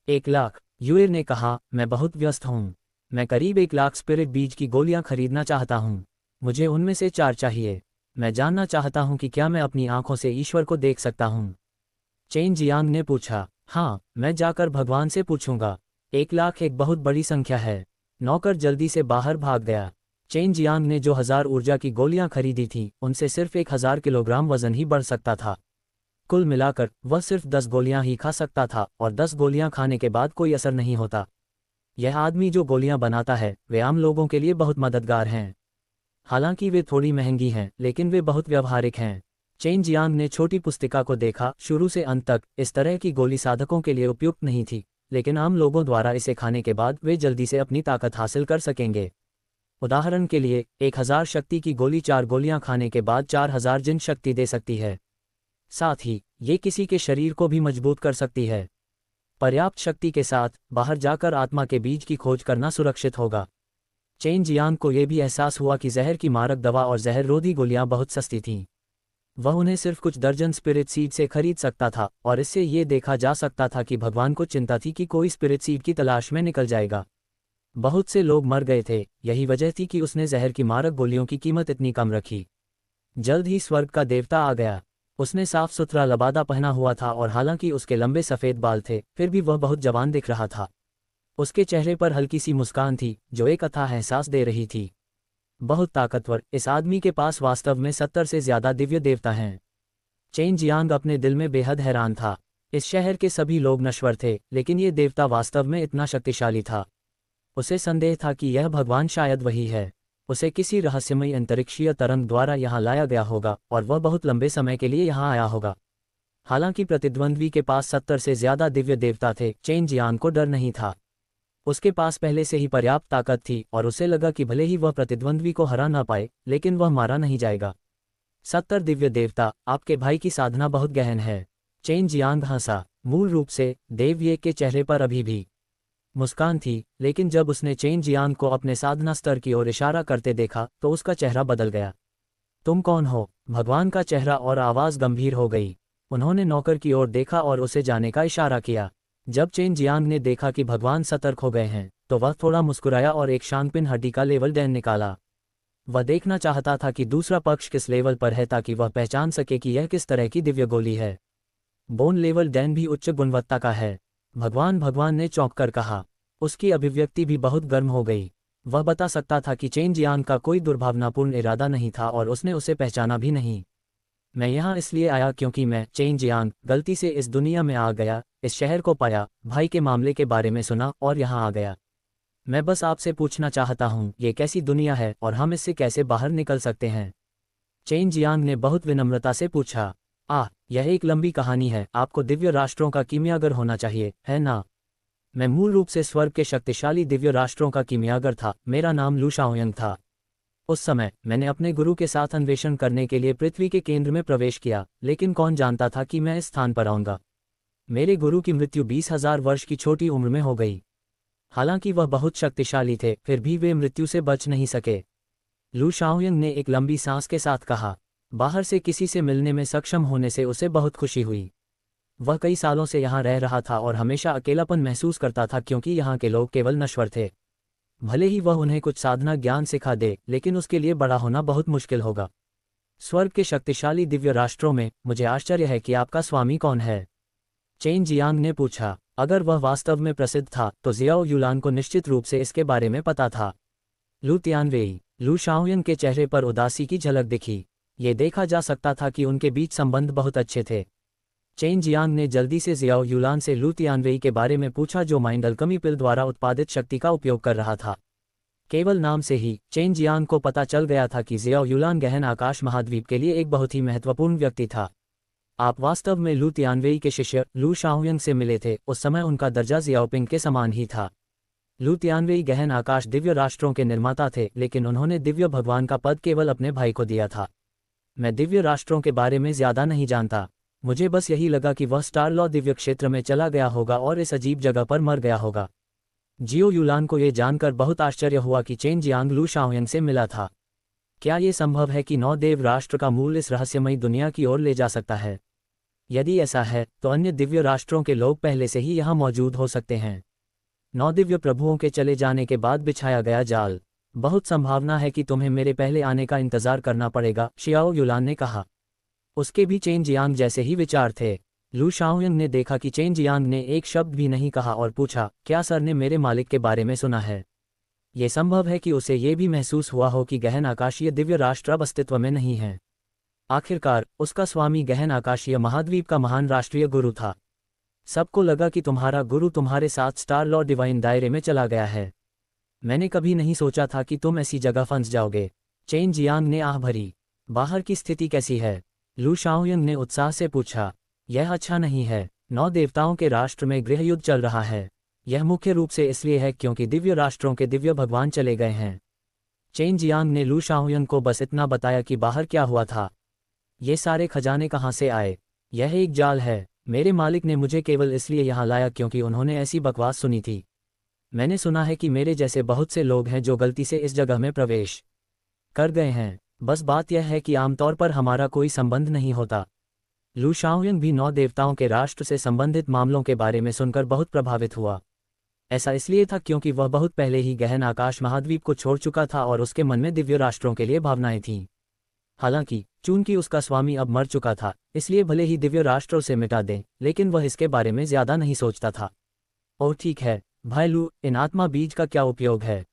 1,00,000, यूएर ने कहा, मैं बहुत व्यस्त हूँ। मैं करीब 1,00,000 स्पिरिट बीज की गोलियां खरीदना चाहता हूँ। मुझे उनमें से 4 चाहिए। मैं जानना चाहता हूँ कि क्या मैं अपनी आंखों से ईश्वर को देख सकता हूँ? चेन जियांग ने पूछा। हाँ, मैं जाकर भगवान से पूछूंगा। 1,00,000 एक बहुत बड़ी संख्या है। नौकर जल्दी से बाहर भाग गया। चेन जियांग ने जो 1000 ऊर्जा की गोलियां खरीदी थीं, उनसे सिर्फ 1,000 किलोग्राम वजन ही बढ़ सकता था। कुल मिलाकर वह सिर्फ 10 गोलियां ही खा सकता था और 10 गोलियां खाने के बाद कोई असर नहीं होता। यह आदमी जो गोलियां बनाता है, वे आम लोगों के लिए बहुत मददगार हैं। हालांकि वे थोड़ी महंगी हैं, लेकिन वे बहुत व्यावहारिक हैं। चेन जियांग ने छोटी पुस्तिका को देखा। शुरू से अंत तक इस तरह की गोली साधकों के लिए उपयुक्त नहीं थी, लेकिन आम लोगों द्वारा इसे खाने के बाद वे जल्दी से अपनी ताकत हासिल कर सकेंगे। उदाहरण के लिए, 1,000 शक्ति की गोली 4 गोलियां खाने के बाद 4,000 जिन शक्ति दे सकती है। साथ ही ये किसी के शरीर को भी मजबूत कर सकती है। पर्याप्त शक्ति के साथ बाहर जाकर आत्मा के बीज की खोज करना सुरक्षित होगा। चेन जियांग को यह भी एहसास हुआ कि जहर की मारक दवा और जहर रोधी गोलियां बहुत सस्ती थीं। वह उन्हें सिर्फ कुछ दर्जन स्पिरिट सीड से खरीद सकता था और इससे ये देखा जा सकता था कि भगवान को चिंता थी कि कोई स्पिरिट सीड की तलाश में निकल जाएगा। बहुत से लोग मर गए थे। यही वजह थी कि उसने जहर की मारक गोलियों की कीमत इतनी कम रखी। जल्द ही स्वर्ग का देवता आ गया। उसने साफ सुथरा लबादा पहना हुआ था और हालांकि उसके लंबे सफ़ेद बाल थे, फिर भी वह बहुत जवान दिख रहा था। उसके चेहरे पर हल्की सी मुस्कान थी जो एक अथाह एहसास दे रही थी। बहुत ताकतवर। इस आदमी के पास वास्तव में 70 से ज्यादा दिव्य देवता हैं। चेन जियांग अपने दिल में बेहद हैरान था। इस शहर के सभी लोग नश्वर थे, लेकिन ये देवता वास्तव में इतना शक्तिशाली था। उसे संदेह था कि यह भगवान शायद वही है। उसे किसी रहस्यमयी अंतरिक्षीय तरंग द्वारा यहाँ लाया गया होगा और वह बहुत लंबे समय के लिए यहाँ आया होगा। हालांकि प्रतिद्वंद्वी के पास 70 से ज्यादा दिव्य देवता थे, चेन जियांग को डर नहीं था। उसके पास पहले से ही पर्याप्त ताकत थी और उसे लगा कि भले ही वह प्रतिद्वंद्वी को हरा ना पाए, लेकिन वह मारा नहीं जाएगा। 70 दिव्य देवता, आपके भाई की साधना बहुत गहन है। चेन जियांग हंसा। मूल रूप से देवये के चेहरे पर अभी भी मुस्कान थी, लेकिन जब उसने चेन जियांग को अपने साधना स्तर की ओर इशारा करते देखा तो उसका चेहरा बदल गया। तुम कौन हो? भगवान का चेहरा और आवाज गंभीर हो गई। उन्होंने नौकर की ओर देखा और उसे जाने का इशारा किया। जब चेन जियांग ने देखा कि भगवान सतर्क हो गए हैं, तो वह थोड़ा मुस्कुराया और एक शांगपिन हड्डी का लेवल 10 निकाला। वह देखना चाहता था कि दूसरा पक्ष किस लेवल पर है ताकि वह पहचान सके कि यह किस तरह की दिव्य गोली है। बोन लेवल 10 भी उच्च गुणवत्ता का है। भगवान ने चौंक कर कहा। उसकी अभिव्यक्ति भी बहुत गर्म हो गई। वह बता सकता था कि चेन जियांग का कोई दुर्भावनापूर्ण इरादा नहीं था और उसने उसे पहचाना भी नहीं। मैं यहाँ इसलिए आया क्योंकि मैं, चेन जियांग, गलती से इस दुनिया में आ गया, इस शहर को पाया, भाई के मामले के बारे में सुना और यहाँ आ गया। मैं बस आपसे पूछना चाहता हूँ, ये कैसी दुनिया है और हम इससे कैसे बाहर निकल सकते हैं? चेन जियांग ने बहुत विनम्रता से पूछा। यह एक लंबी कहानी है। आपको दिव्य राष्ट्रों का कीमियागर होना चाहिए, है ना? मैं मूल रूप से स्वर्ग के शक्तिशाली दिव्य राष्ट्रों का कीमियागर था। मेरा नाम लू शाओयंग था। उस समय मैंने अपने गुरु के साथ अन्वेषण करने के लिए पृथ्वी के केंद्र में प्रवेश किया, लेकिन कौन जानता था कि मैं इस स्थान पर आऊंगा। मेरे गुरु की मृत्यु 20,000 वर्ष की छोटी उम्र में हो गई। हालांकि वह बहुत शक्तिशाली थे, फिर भी वे मृत्यु से बच नहीं सके। लू शाओयंग ने एक लंबी सांस के साथ कहा। बाहर से किसी से मिलने में सक्षम होने से उसे बहुत खुशी हुई। वह कई सालों से यहाँ रह रहा था और हमेशा अकेलापन महसूस करता था क्योंकि यहाँ के लोग केवल नश्वर थे। भले ही वह उन्हें कुछ साधना ज्ञान सिखा दे, लेकिन उसके लिए बड़ा होना बहुत मुश्किल होगा। स्वर्ग के शक्तिशाली दिव्य राष्ट्रों में मुझे आश्चर्य है कि आपका स्वामी कौन है? चेन जियांग ने पूछा। अगर वह वास्तव में प्रसिद्ध था तो जियाओ युलान को निश्चित रूप से इसके बारे में पता था। लू तियानवेई। लू शाओयंग के चेहरे पर उदासी की झलक दिखी। ये देखा जा सकता था कि उनके बीच संबंध बहुत अच्छे थे। चेन जियांग ने जल्दी से जियाओ युलान से लू तियानवेई के बारे में पूछा, जो माइंड अल्केमी पिल द्वारा उत्पादित शक्ति का उपयोग कर रहा था। केवल नाम से ही चेन जियांग को पता चल गया था कि जियाओ युलान गहन आकाश महाद्वीप के लिए एक बहुत ही महत्वपूर्ण व्यक्ति था। आप वास्तव में लू तियानवेई के शिष्य लू शाओयंग से मिले थे। उस समय उनका दर्जा जियाओपिंग के समान ही था। लू तियानवेई गहन आकाश दिव्य राष्ट्रों के निर्माता थे, लेकिन उन्होंने दिव्य भगवान का पद केवल अपने भाई को दिया था। मैं दिव्य राष्ट्रों के बारे में ज्यादा नहीं जानता। मुझे बस यही लगा कि वह स्टार लॉ दिव्य क्षेत्र में चला गया होगा और इस अजीब जगह पर मर गया होगा। जियो युलान को यह जानकर बहुत आश्चर्य हुआ कि चेन जियांग लू शाओयंग से मिला था। क्या ये संभव है कि 9 देव राष्ट्र का मूल इस रहस्यमयी दुनिया की ओर ले जा सकता है? यदि ऐसा है तो अन्य दिव्य राष्ट्रों के लोग पहले से ही यहाँ मौजूद हो सकते हैं। 9 दिव्य प्रभुओं के चले जाने के बाद बिछाया गया जाल। बहुत संभावना है कि तुम्हें मेरे पहले आने का इंतजार करना पड़ेगा, शियाओ युलान ने कहा। उसके भी चेन जियांग जैसे ही विचार थे। लू शाओयंग ने देखा कि चेन जियांग ने एक शब्द भी नहीं कहा और पूछा, क्या सर ने मेरे मालिक के बारे में सुना है? ये संभव है कि उसे ये भी महसूस हुआ हो कि गहन आकाशीय दिव्य राष्ट्र अब अस्तित्व में नहीं है। आखिरकार उसका स्वामी गहन आकाशीय महाद्वीप का महान राष्ट्रीय गुरु था। सबको लगा कि तुम्हारा गुरु तुम्हारे साथ स्टार लॉ डिवाइन दायरे में चला गया है। मैंने कभी नहीं सोचा था कि तुम ऐसी जगह फंस जाओगे। चेन जियांग ने आह भरी। बाहर की स्थिति कैसी है? लू शाओयंग ने उत्साह से पूछा। यह अच्छा नहीं है। 9 देवताओं के राष्ट्र में गृहयुद्ध चल रहा है। यह मुख्य रूप से इसलिए है क्योंकि दिव्य राष्ट्रों के दिव्य भगवान चले गए हैं। चेन जियांग ने लू शाओयंग को बस इतना बताया कि बाहर क्या हुआ था। ये सारे खजाने कहाँ से आए? यह एक जाल है। मेरे मालिक ने मुझे केवल इसलिए यहाँ लाया क्योंकि उन्होंने ऐसी बकवास सुनी थी। मैंने सुना है कि मेरे जैसे बहुत से लोग हैं जो गलती से इस जगह में प्रवेश कर गए हैं। बस बात यह है कि आमतौर पर हमारा कोई संबंध नहीं होता। लू शाओयंग भी 9 देवताओं के राष्ट्र से संबंधित मामलों के बारे में सुनकर बहुत प्रभावित हुआ। ऐसा इसलिए था क्योंकि वह बहुत पहले ही गहन आकाश महाद्वीप को छोड़ चुका था और उसके मन में दिव्य राष्ट्रों के लिए भावनाएं थीं। हालांकि चूंकि उसका स्वामी अब मर चुका था, इसलिए भले ही दिव्य राष्ट्र उसे मिटा दें, लेकिन वह इसके बारे में ज्यादा नहीं सोचता था। और ठीक है भाई लू, इन आत्मा बीज का क्या उपयोग है?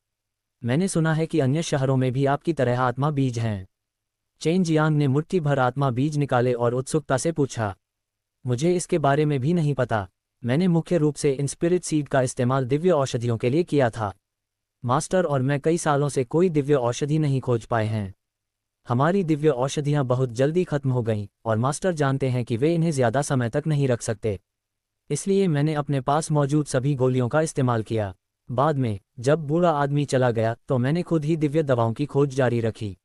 मैंने सुना है कि अन्य शहरों में भी आपकी तरह आत्मा बीज हैं। चेन जियांग ने मुट्ठी भर आत्मा बीज निकाले और उत्सुकता से पूछा। मुझे इसके बारे में भी नहीं पता। मैंने मुख्य रूप से इन स्पिरिट सीड का इस्तेमाल दिव्य औषधियों के लिए किया था। मास्टर और मैं कई सालों से कोई दिव्य औषधि नहीं खोज पाए हैं। हमारी दिव्य औषधियां बहुत जल्दी खत्म हो गईं और मास्टर जानते हैं कि वे इन्हें ज्यादा समय तक नहीं रख सकते। इसलिए मैंने अपने पास मौजूद सभी गोलियों का इस्तेमाल किया। बाद में जब बूढ़ा आदमी चला गया तो मैंने खुद ही दिव्य दवाओं की खोज जारी रखी।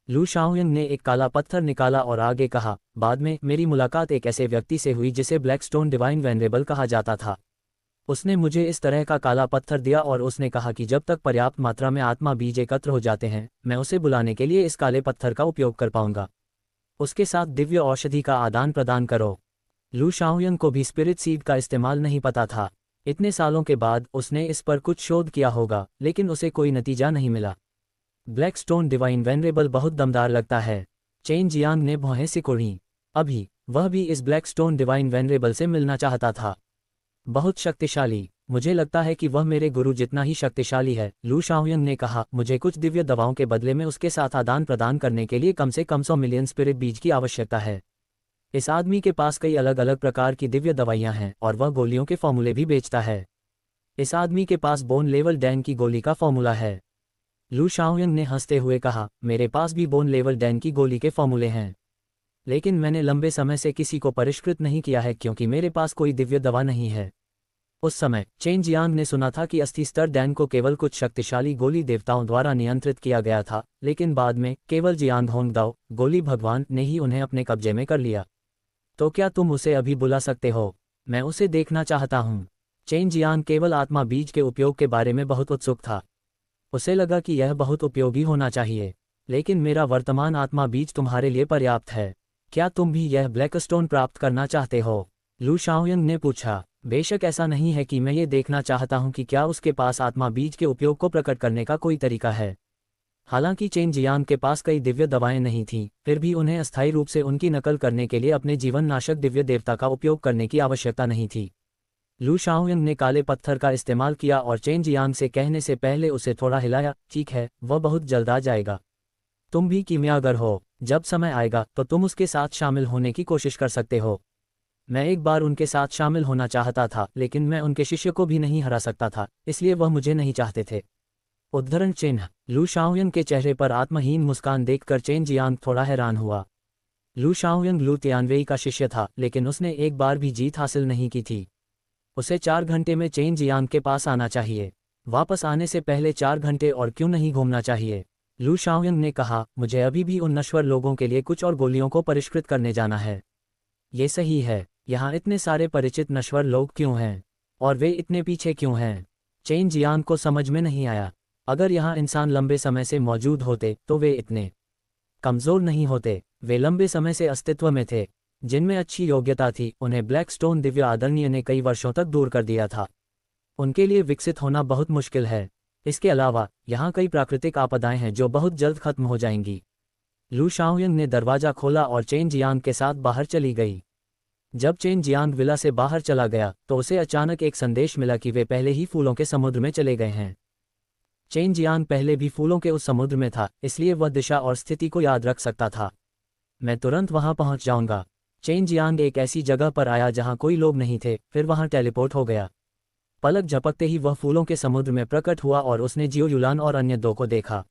लू शाओयंग ने एक काला पत्थर निकाला और आगे कहा, बाद में मेरी मुलाकात एक ऐसे व्यक्ति से हुई जिसे ब्लैकस्टोन डिवाइन वेनरेबल कहा जाता था। उसने मुझे इस तरह का काला पत्थर दिया और उसने कहा कि जब तक पर्याप्त मात्रा में आत्मा बीज एकत्र हो जाते हैं, मैं उसे बुलाने के लिए इस काले पत्थर का उपयोग कर पाऊंगा। उसके साथ दिव्य औषधि का आदान प्रदान करो। लू शाओयंग को भी स्पिरिट सीड का इस्तेमाल नहीं पता था। इतने सालों के बाद उसने इस पर कुछ शोध किया होगा, लेकिन उसे कोई नतीजा नहीं मिला। ब्लैकस्टोन डिवाइन वेनरेबल बहुत दमदार लगता है। चेन जियांग ने भौहें सिकुड़ी। अभी वह भी इस ब्लैकस्टोन डिवाइन वेनरेबल से मिलना चाहता था। बहुत शक्तिशाली। मुझे लगता है कि वह मेरे गुरु जितना ही शक्तिशाली है, लू शाओयंग ने कहा। मुझे कुछ दिव्य दवाओं के बदले में उसके साथ आदान प्रदान करने के लिए कम से कम 100 मिलियन स्पिरिट बीज की आवश्यकता है। इस आदमी के पास कई अलग अलग प्रकार की दिव्य दवाइयां हैं और वह गोलियों के फॉर्मूले भी बेचता है। इस आदमी के पास बोन लेवल डैन की गोली का फॉर्मूला है। लू शाओयंग ने हंसते हुए कहा, मेरे पास भी बोन लेवल डैन की गोली के फॉर्मूले हैं, लेकिन मैंने लंबे समय से किसी को परिष्कृत नहीं किया है क्योंकि मेरे पास कोई दिव्य दवा नहीं है। उस समय चेन जियांग ने सुना था कि अस्थि स्तर डैन को केवल कुछ शक्तिशाली गोली देवताओं द्वारा नियंत्रित किया गया था, लेकिन बाद में केवल जियांग होंगदाओ गोली भगवान ने ही उन्हें अपने कब्जे में कर लिया। तो क्या तुम उसे अभी बुला सकते हो? मैं उसे देखना चाहता हूँ। चेन जियांग केवल आत्मा बीज के उपयोग के बारे में बहुत उत्सुक था। उसे लगा कि यह बहुत उपयोगी होना चाहिए। लेकिन मेरा वर्तमान आत्मा बीज तुम्हारे लिए पर्याप्त है। क्या तुम भी यह ब्लैकस्टोन प्राप्त करना चाहते हो? लू शाओयंग ने पूछा। बेशक ऐसा नहीं है कि मैं ये देखना चाहता हूँ कि क्या उसके पास आत्मा बीज के उपयोग को प्रकट करने का कोई तरीका है। हालांकि चेन जियांग के पास कई दिव्य दवाएं नहीं थीं, फिर भी उन्हें अस्थायी रूप से उनकी नकल करने के लिए अपने जीवन नाशक दिव्य देवता का उपयोग करने की आवश्यकता नहीं थी। लू शाओयंग ने काले पत्थर का इस्तेमाल किया और चेन जियांग से कहने से पहले उसे थोड़ा हिलाया। ठीक है, वह बहुत जल्द आ जाएगा। तुम भी कीमियागर हो, जब समय आएगा तो तुम उसके साथ शामिल होने की कोशिश कर सकते हो। मैं एक बार उनके साथ शामिल होना चाहता था, लेकिन मैं उनके शिष्य को भी नहीं हरा सकता था, इसलिए वह मुझे नहीं चाहते थे। उद्धरण चिन्ह। लू शाओयंग के चेहरे पर आत्महीन मुस्कान देखकर चेन जियांग थोड़ा हैरान हुआ। लू शाओयंग लू तियानवेई का शिष्य था, लेकिन उसने एक बार भी जीत हासिल नहीं की थी। उसे 4 घंटे में चेन जियांग के पास आना चाहिए। वापस आने से पहले 4 घंटे और क्यों नहीं घूमना चाहिए? लू शाओयंग ने कहा, मुझे अभी भी उन नश्वर लोगों के लिए कुछ और गोलियों को परिष्कृत करने जाना है। ये सही है। यहाँ इतने सारे परिचित नश्वर लोग क्यों हैं? और वे इतने पीछे क्यों हैं? चेन जियांग को समझ में नहीं आया। अगर यहाँ इंसान लंबे समय से मौजूद होते तो वे इतने कमज़ोर नहीं होते। वे लंबे समय से अस्तित्व में थे। जिनमें अच्छी योग्यता थी, उन्हें ब्लैकस्टोन दिव्य आदरणीय ने कई वर्षों तक दूर कर दिया था। उनके लिए विकसित होना बहुत मुश्किल है। इसके अलावा यहाँ कई प्राकृतिक आपदाएं हैं जो बहुत जल्द खत्म हो जाएंगी। लू शाओयंग ने दरवाज़ा खोला और चेन जियांग के साथ बाहर चली गई। जब चेन जियांग विला से बाहर चला गया तो उसे अचानक एक संदेश मिला कि वे पहले ही फूलों के समुद्र में चले गए हैं। चेन जियांग पहले भी फूलों के उस समुद्र में था, इसलिए वह दिशा और स्थिति को याद रख सकता था। मैं तुरंत वहां पहुंच जाऊंगा। चेन जियांग एक ऐसी जगह पर आया जहां कोई लोग नहीं थे, फिर वहां टेलीपोर्ट हो गया। पलक झपकते ही वह फूलों के समुद्र में प्रकट हुआ और उसने जियो युलान और अन्य दो को देखा।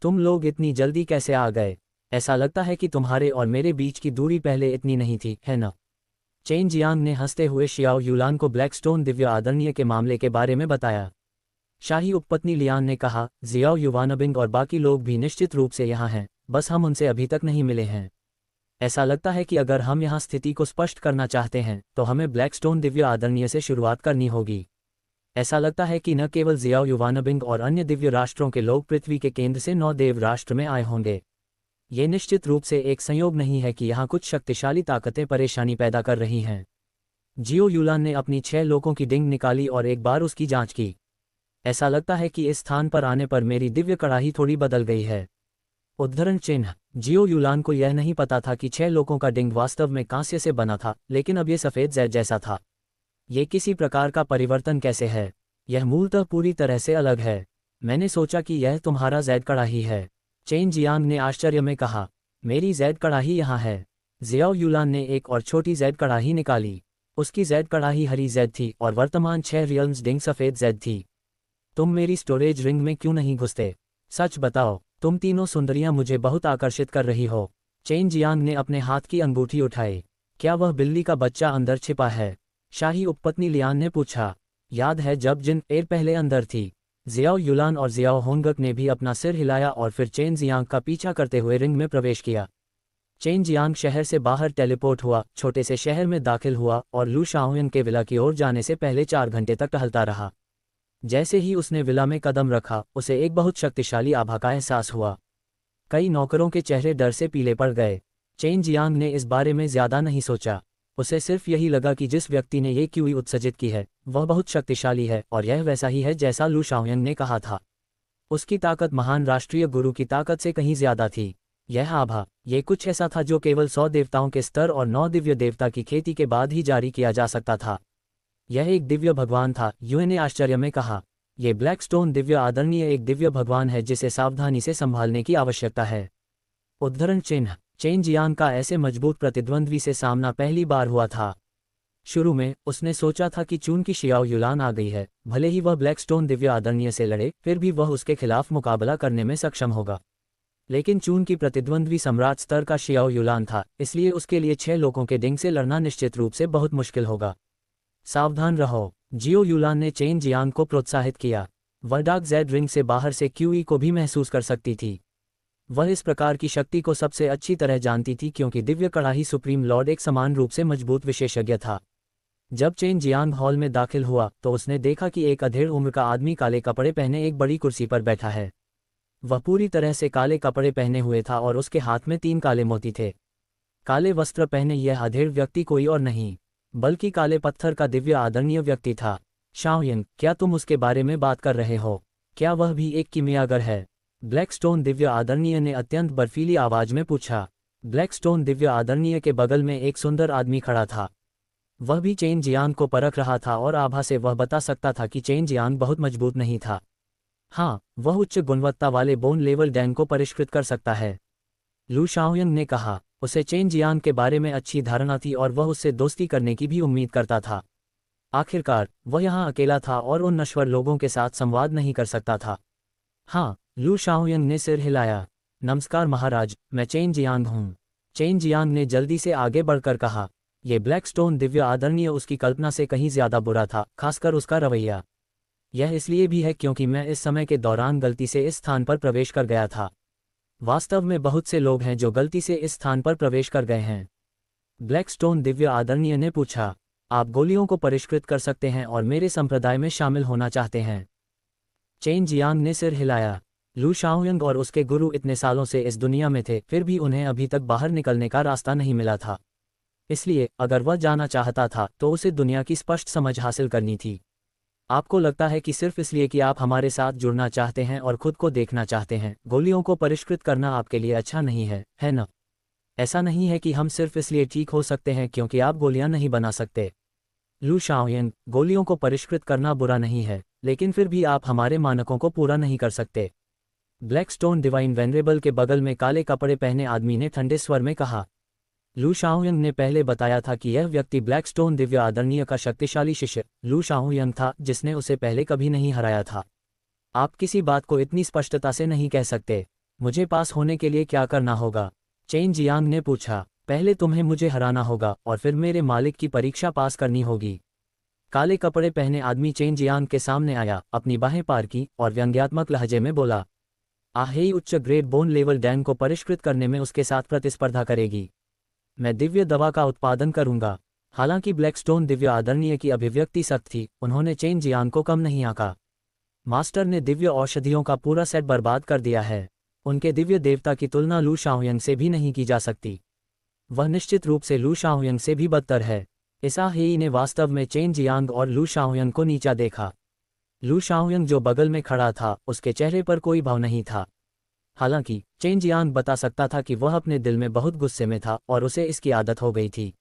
तुम लोग इतनी जल्दी कैसे आ गए? ऐसा लगता है कि तुम्हारे और मेरे बीच की दूरी पहले इतनी नहीं थी, है न? चेन जियांग ने हंसते हुए शियाओ युलान को ब्लैकस्टोन दिव्य आदरणीय के मामले के बारे में बताया। शाही उपपत्नी लियान ने कहा, जियाओ युवानबिंग और बाकी लोग भी निश्चित रूप से यहाँ हैं, बस हम उनसे अभी तक नहीं मिले हैं। ऐसा लगता है कि अगर हम यहाँ स्थिति को स्पष्ट करना चाहते हैं तो हमें ब्लैकस्टोन दिव्य आदरणीय से शुरुआत करनी होगी। ऐसा लगता है कि न केवल जियाओ युवानबिंग और अन्य दिव्य राष्ट्रों के लोग पृथ्वी के केंद्र से 9 देव राष्ट्र में आए होंगे। ये निश्चित रूप से एक संयोग नहीं है कि यहाँ कुछ शक्तिशाली ताकतें परेशानी पैदा कर रही हैं। जियो युलान ने अपनी 6 लोगों की डिंग निकाली और एक बार उसकी जांच की। ऐसा लगता है कि इस स्थान पर आने पर मेरी दिव्य कड़ाही थोड़ी बदल गई है। उद्धरण चिन्ह। जियो युलान को यह नहीं पता था कि 6 लोगों का डिंग वास्तव में कांस्य से बना था, लेकिन अब ये सफ़ेद जैद जैसा था। ये किसी प्रकार का परिवर्तन कैसे है? यह मूलतः पूरी तरह से अलग है। मैंने सोचा कि यह तुम्हारा जैद कड़ाही है। चेन जियांग ने आश्चर्य में कहा, मेरी जैद कड़ाही यहाँ है। जियाओ युलान ने एक और छोटी जैद कड़ाही निकाली। उसकी जैद कड़ाही हरी जैद थी और वर्तमान 6 रियल्म्स डिंग सफ़ेद जैद थी। तुम मेरी स्टोरेज रिंग में क्यों नहीं घुसते? सच बताओ, तुम तीनों सुंदरियां मुझे बहुत आकर्षित कर रही हो। चेन जियांग ने अपने हाथ की अंगूठी उठाई। क्या वह बिल्ली का बच्चा अंदर छिपा है? शाही उपपत्नी लियान ने पूछा। याद है जब जिन एर पहले अंदर थी? जियाओ युलान और जियाओ होंगक ने भी अपना सिर हिलाया और फिर चेन जियांग का पीछा करते हुए रिंग में प्रवेश किया। चेन जियांग शहर से बाहर टेलीपोर्ट हुआ, छोटे से शहर में दाखिल हुआ और लू शाओयंग के विला की ओर जाने से पहले 4 घंटे तक टहलता रहा। जैसे ही उसने विला में कदम रखा, उसे एक बहुत शक्तिशाली आभा का एहसास हुआ। कई नौकरों के चेहरे डर से पीले पड़ गए। चेन जियांग ने इस बारे में ज्यादा नहीं सोचा। उसे सिर्फ यही लगा कि जिस व्यक्ति ने ये क्यूई उत्सर्जित की है वह बहुत शक्तिशाली है और यह वैसा ही है जैसा लू शाओयंग ने कहा था। उसकी ताकत महान राष्ट्रीय गुरु की ताकत से कहीं ज्यादा थी। यह आभा, ये कुछ ऐसा था जो केवल 100 देवताओं के स्तर और 9 दिव्य देवता की खेती के बाद ही जारी किया जा सकता था। यह एक दिव्य भगवान था, युए ने आश्चर्य में कहा। यह ब्लैकस्टोन दिव्य आदरणीय एक दिव्य भगवान है जिसे सावधानी से संभालने की आवश्यकता है। उद्धरण चिन्ह। चेन जियांग का ऐसे मजबूत प्रतिद्वंद्वी से सामना पहली बार हुआ था। शुरू में उसने सोचा था कि चून की शियाओ युलान आ गई है, भले ही वह ब्लैकस्टोन दिव्य आदरणीय से लड़े, फिर भी वह उसके खिलाफ मुकाबला करने में सक्षम होगा। लेकिन चून की प्रतिद्वंद्वी सम्राट स्तर का शियाओ युलान था, इसलिए उसके लिए 6 लोगों के डिंग से लड़ना निश्चित रूप से बहुत मुश्किल होगा। सावधान रहो, जियो युलान ने चेन जियांग को प्रोत्साहित किया। वह डार्क जेड रिंग से बाहर से क्यूई को भी महसूस कर सकती थी। वह इस प्रकार की शक्ति को सबसे अच्छी तरह जानती थी क्योंकि दिव्य कड़ाही सुप्रीम लॉर्ड एक समान रूप से मजबूत विशेषज्ञ था। जब चेन जियांग हॉल में दाखिल हुआ तो उसने देखा कि एक अधेड़ उम्र का आदमी काले कपड़े पहने एक बड़ी कुर्सी पर बैठा है। वह पूरी तरह से काले कपड़े पहने हुए था और उसके हाथ में 3 काले मोती थे। काले वस्त्र पहने यह अधेड़ व्यक्ति कोई और नहीं बल्कि काले पत्थर का दिव्य आदरणीय व्यक्ति था। शाओयिन, क्या तुम उसके बारे में बात कर रहे हो? क्या वह भी एक कीमियागर है? ब्लैकस्टोन दिव्य आदरणीय ने अत्यंत बर्फीली आवाज में पूछा। ब्लैकस्टोन दिव्य आदरणीय के बगल में एक सुंदर आदमी खड़ा था। वह भी चेन जियांग को परख रहा था और आभा से वह बता सकता था कि चेन जियांग बहुत मजबूत नहीं था। हाँ, वह उच्च गुणवत्ता वाले बोन लेवल डैंग को परिष्कृत कर सकता है, लू शाओयिंग ने कहा। उसे चेन जियांग के बारे में अच्छी धारणा थी और वह उससे दोस्ती करने की भी उम्मीद करता था। आखिरकार वह यहाँ अकेला था और उन नश्वर लोगों के साथ संवाद नहीं कर सकता था। हाँ, लू शाओयिंग ने सिर हिलाया। नमस्कार महाराज, मैं चेन जियांग हूँ। चेन जियांग ने जल्दी से आगे बढ़कर कहा। ये ब्लैकस्टोन दिव्य आदरणीय उसकी कल्पना से कहीं ज्यादा बुरा था, खासकर उसका रवैया। यह इसलिए भी है क्योंकि मैं इस समय के दौरान गलती से इस स्थान पर प्रवेश कर गया था। वास्तव में बहुत से लोग हैं जो गलती से इस स्थान पर प्रवेश कर गए हैं। ब्लैकस्टोन दिव्य आदरणीय ने पूछा, आप गोलियों को परिष्कृत कर सकते हैं और मेरे संप्रदाय में शामिल होना चाहते हैं? चेन जियांग ने सिर हिलाया। लू शाओयिंग और उसके गुरु इतने सालों से इस दुनिया में थे, फिर भी उन्हें अभी तक बाहर निकलने का रास्ता नहीं मिला था। इसलिए अगर वह जाना चाहता था तो उसे दुनिया की स्पष्ट समझ हासिल करनी थी। आपको लगता है कि सिर्फ इसलिए कि आप हमारे साथ जुड़ना चाहते हैं और खुद को देखना चाहते हैं, गोलियों को परिष्कृत करना आपके लिए अच्छा नहीं है ना? ऐसा नहीं है कि हम सिर्फ इसलिए ठीक हो सकते हैं क्योंकि आप गोलियां नहीं बना सकते। लू शाओयिंग, गोलियों को परिष्कृत करना बुरा नहीं है, लेकिन फिर भी आप हमारे मानकों को पूरा नहीं कर सकते। ब्लैकस्टोन डिवाइन वेनरेबल के बगल में काले कपड़े पहने आदमी ने ठंडे स्वर में कहा। लू शाओयिंग ने पहले बताया था कि यह व्यक्ति ब्लैकस्टोन दिव्य आदरणीय का शक्तिशाली शिष्य लू शाओयिंग था, जिसने उसे पहले कभी नहीं हराया था। आप किसी बात को इतनी स्पष्टता से नहीं कह सकते। मुझे पास होने के लिए क्या करना होगा? चेन जियांग ने पूछा। पहले तुम्हें मुझे हराना होगा और फिर मेरे मालिक की परीक्षा पास करनी होगी। काले कपड़े पहने आदमी चेन जियांग के सामने आया, अपनी बाहें पार की और व्यंग्यात्मक लहजे में बोला, आहेई उच्च ग्रेड बोन लेवल डैंग को परिष्कृत करने में उसके साथ प्रतिस्पर्धा करेगी। मैं दिव्य दवा का उत्पादन करूंगा। हालांकि ब्लैकस्टोन दिव्य आदरणीय की अभिव्यक्ति सख्त थी, उन्होंने चेन जियांग को कम नहीं आंका। मास्टर ने दिव्य औषधियों का पूरा सेट बर्बाद कर दिया है। उनके दिव्य देवता की तुलना लू शाओयिंग से भी नहीं की जा सकती। वह निश्चित रूप से लू शाओयिंग से भी बदतर है। इस आहेई ने वास्तव में चेन जियांग और लू शाओयिंग को नीचा देखा। लू शाओयिंग जो बगल में खड़ा था, उसके चेहरे पर कोई भाव नहीं था। हालांकि चेन जियांग बता सकता था कि वह अपने दिल में बहुत गुस्से में था और उसे इसकी आदत हो गई थी।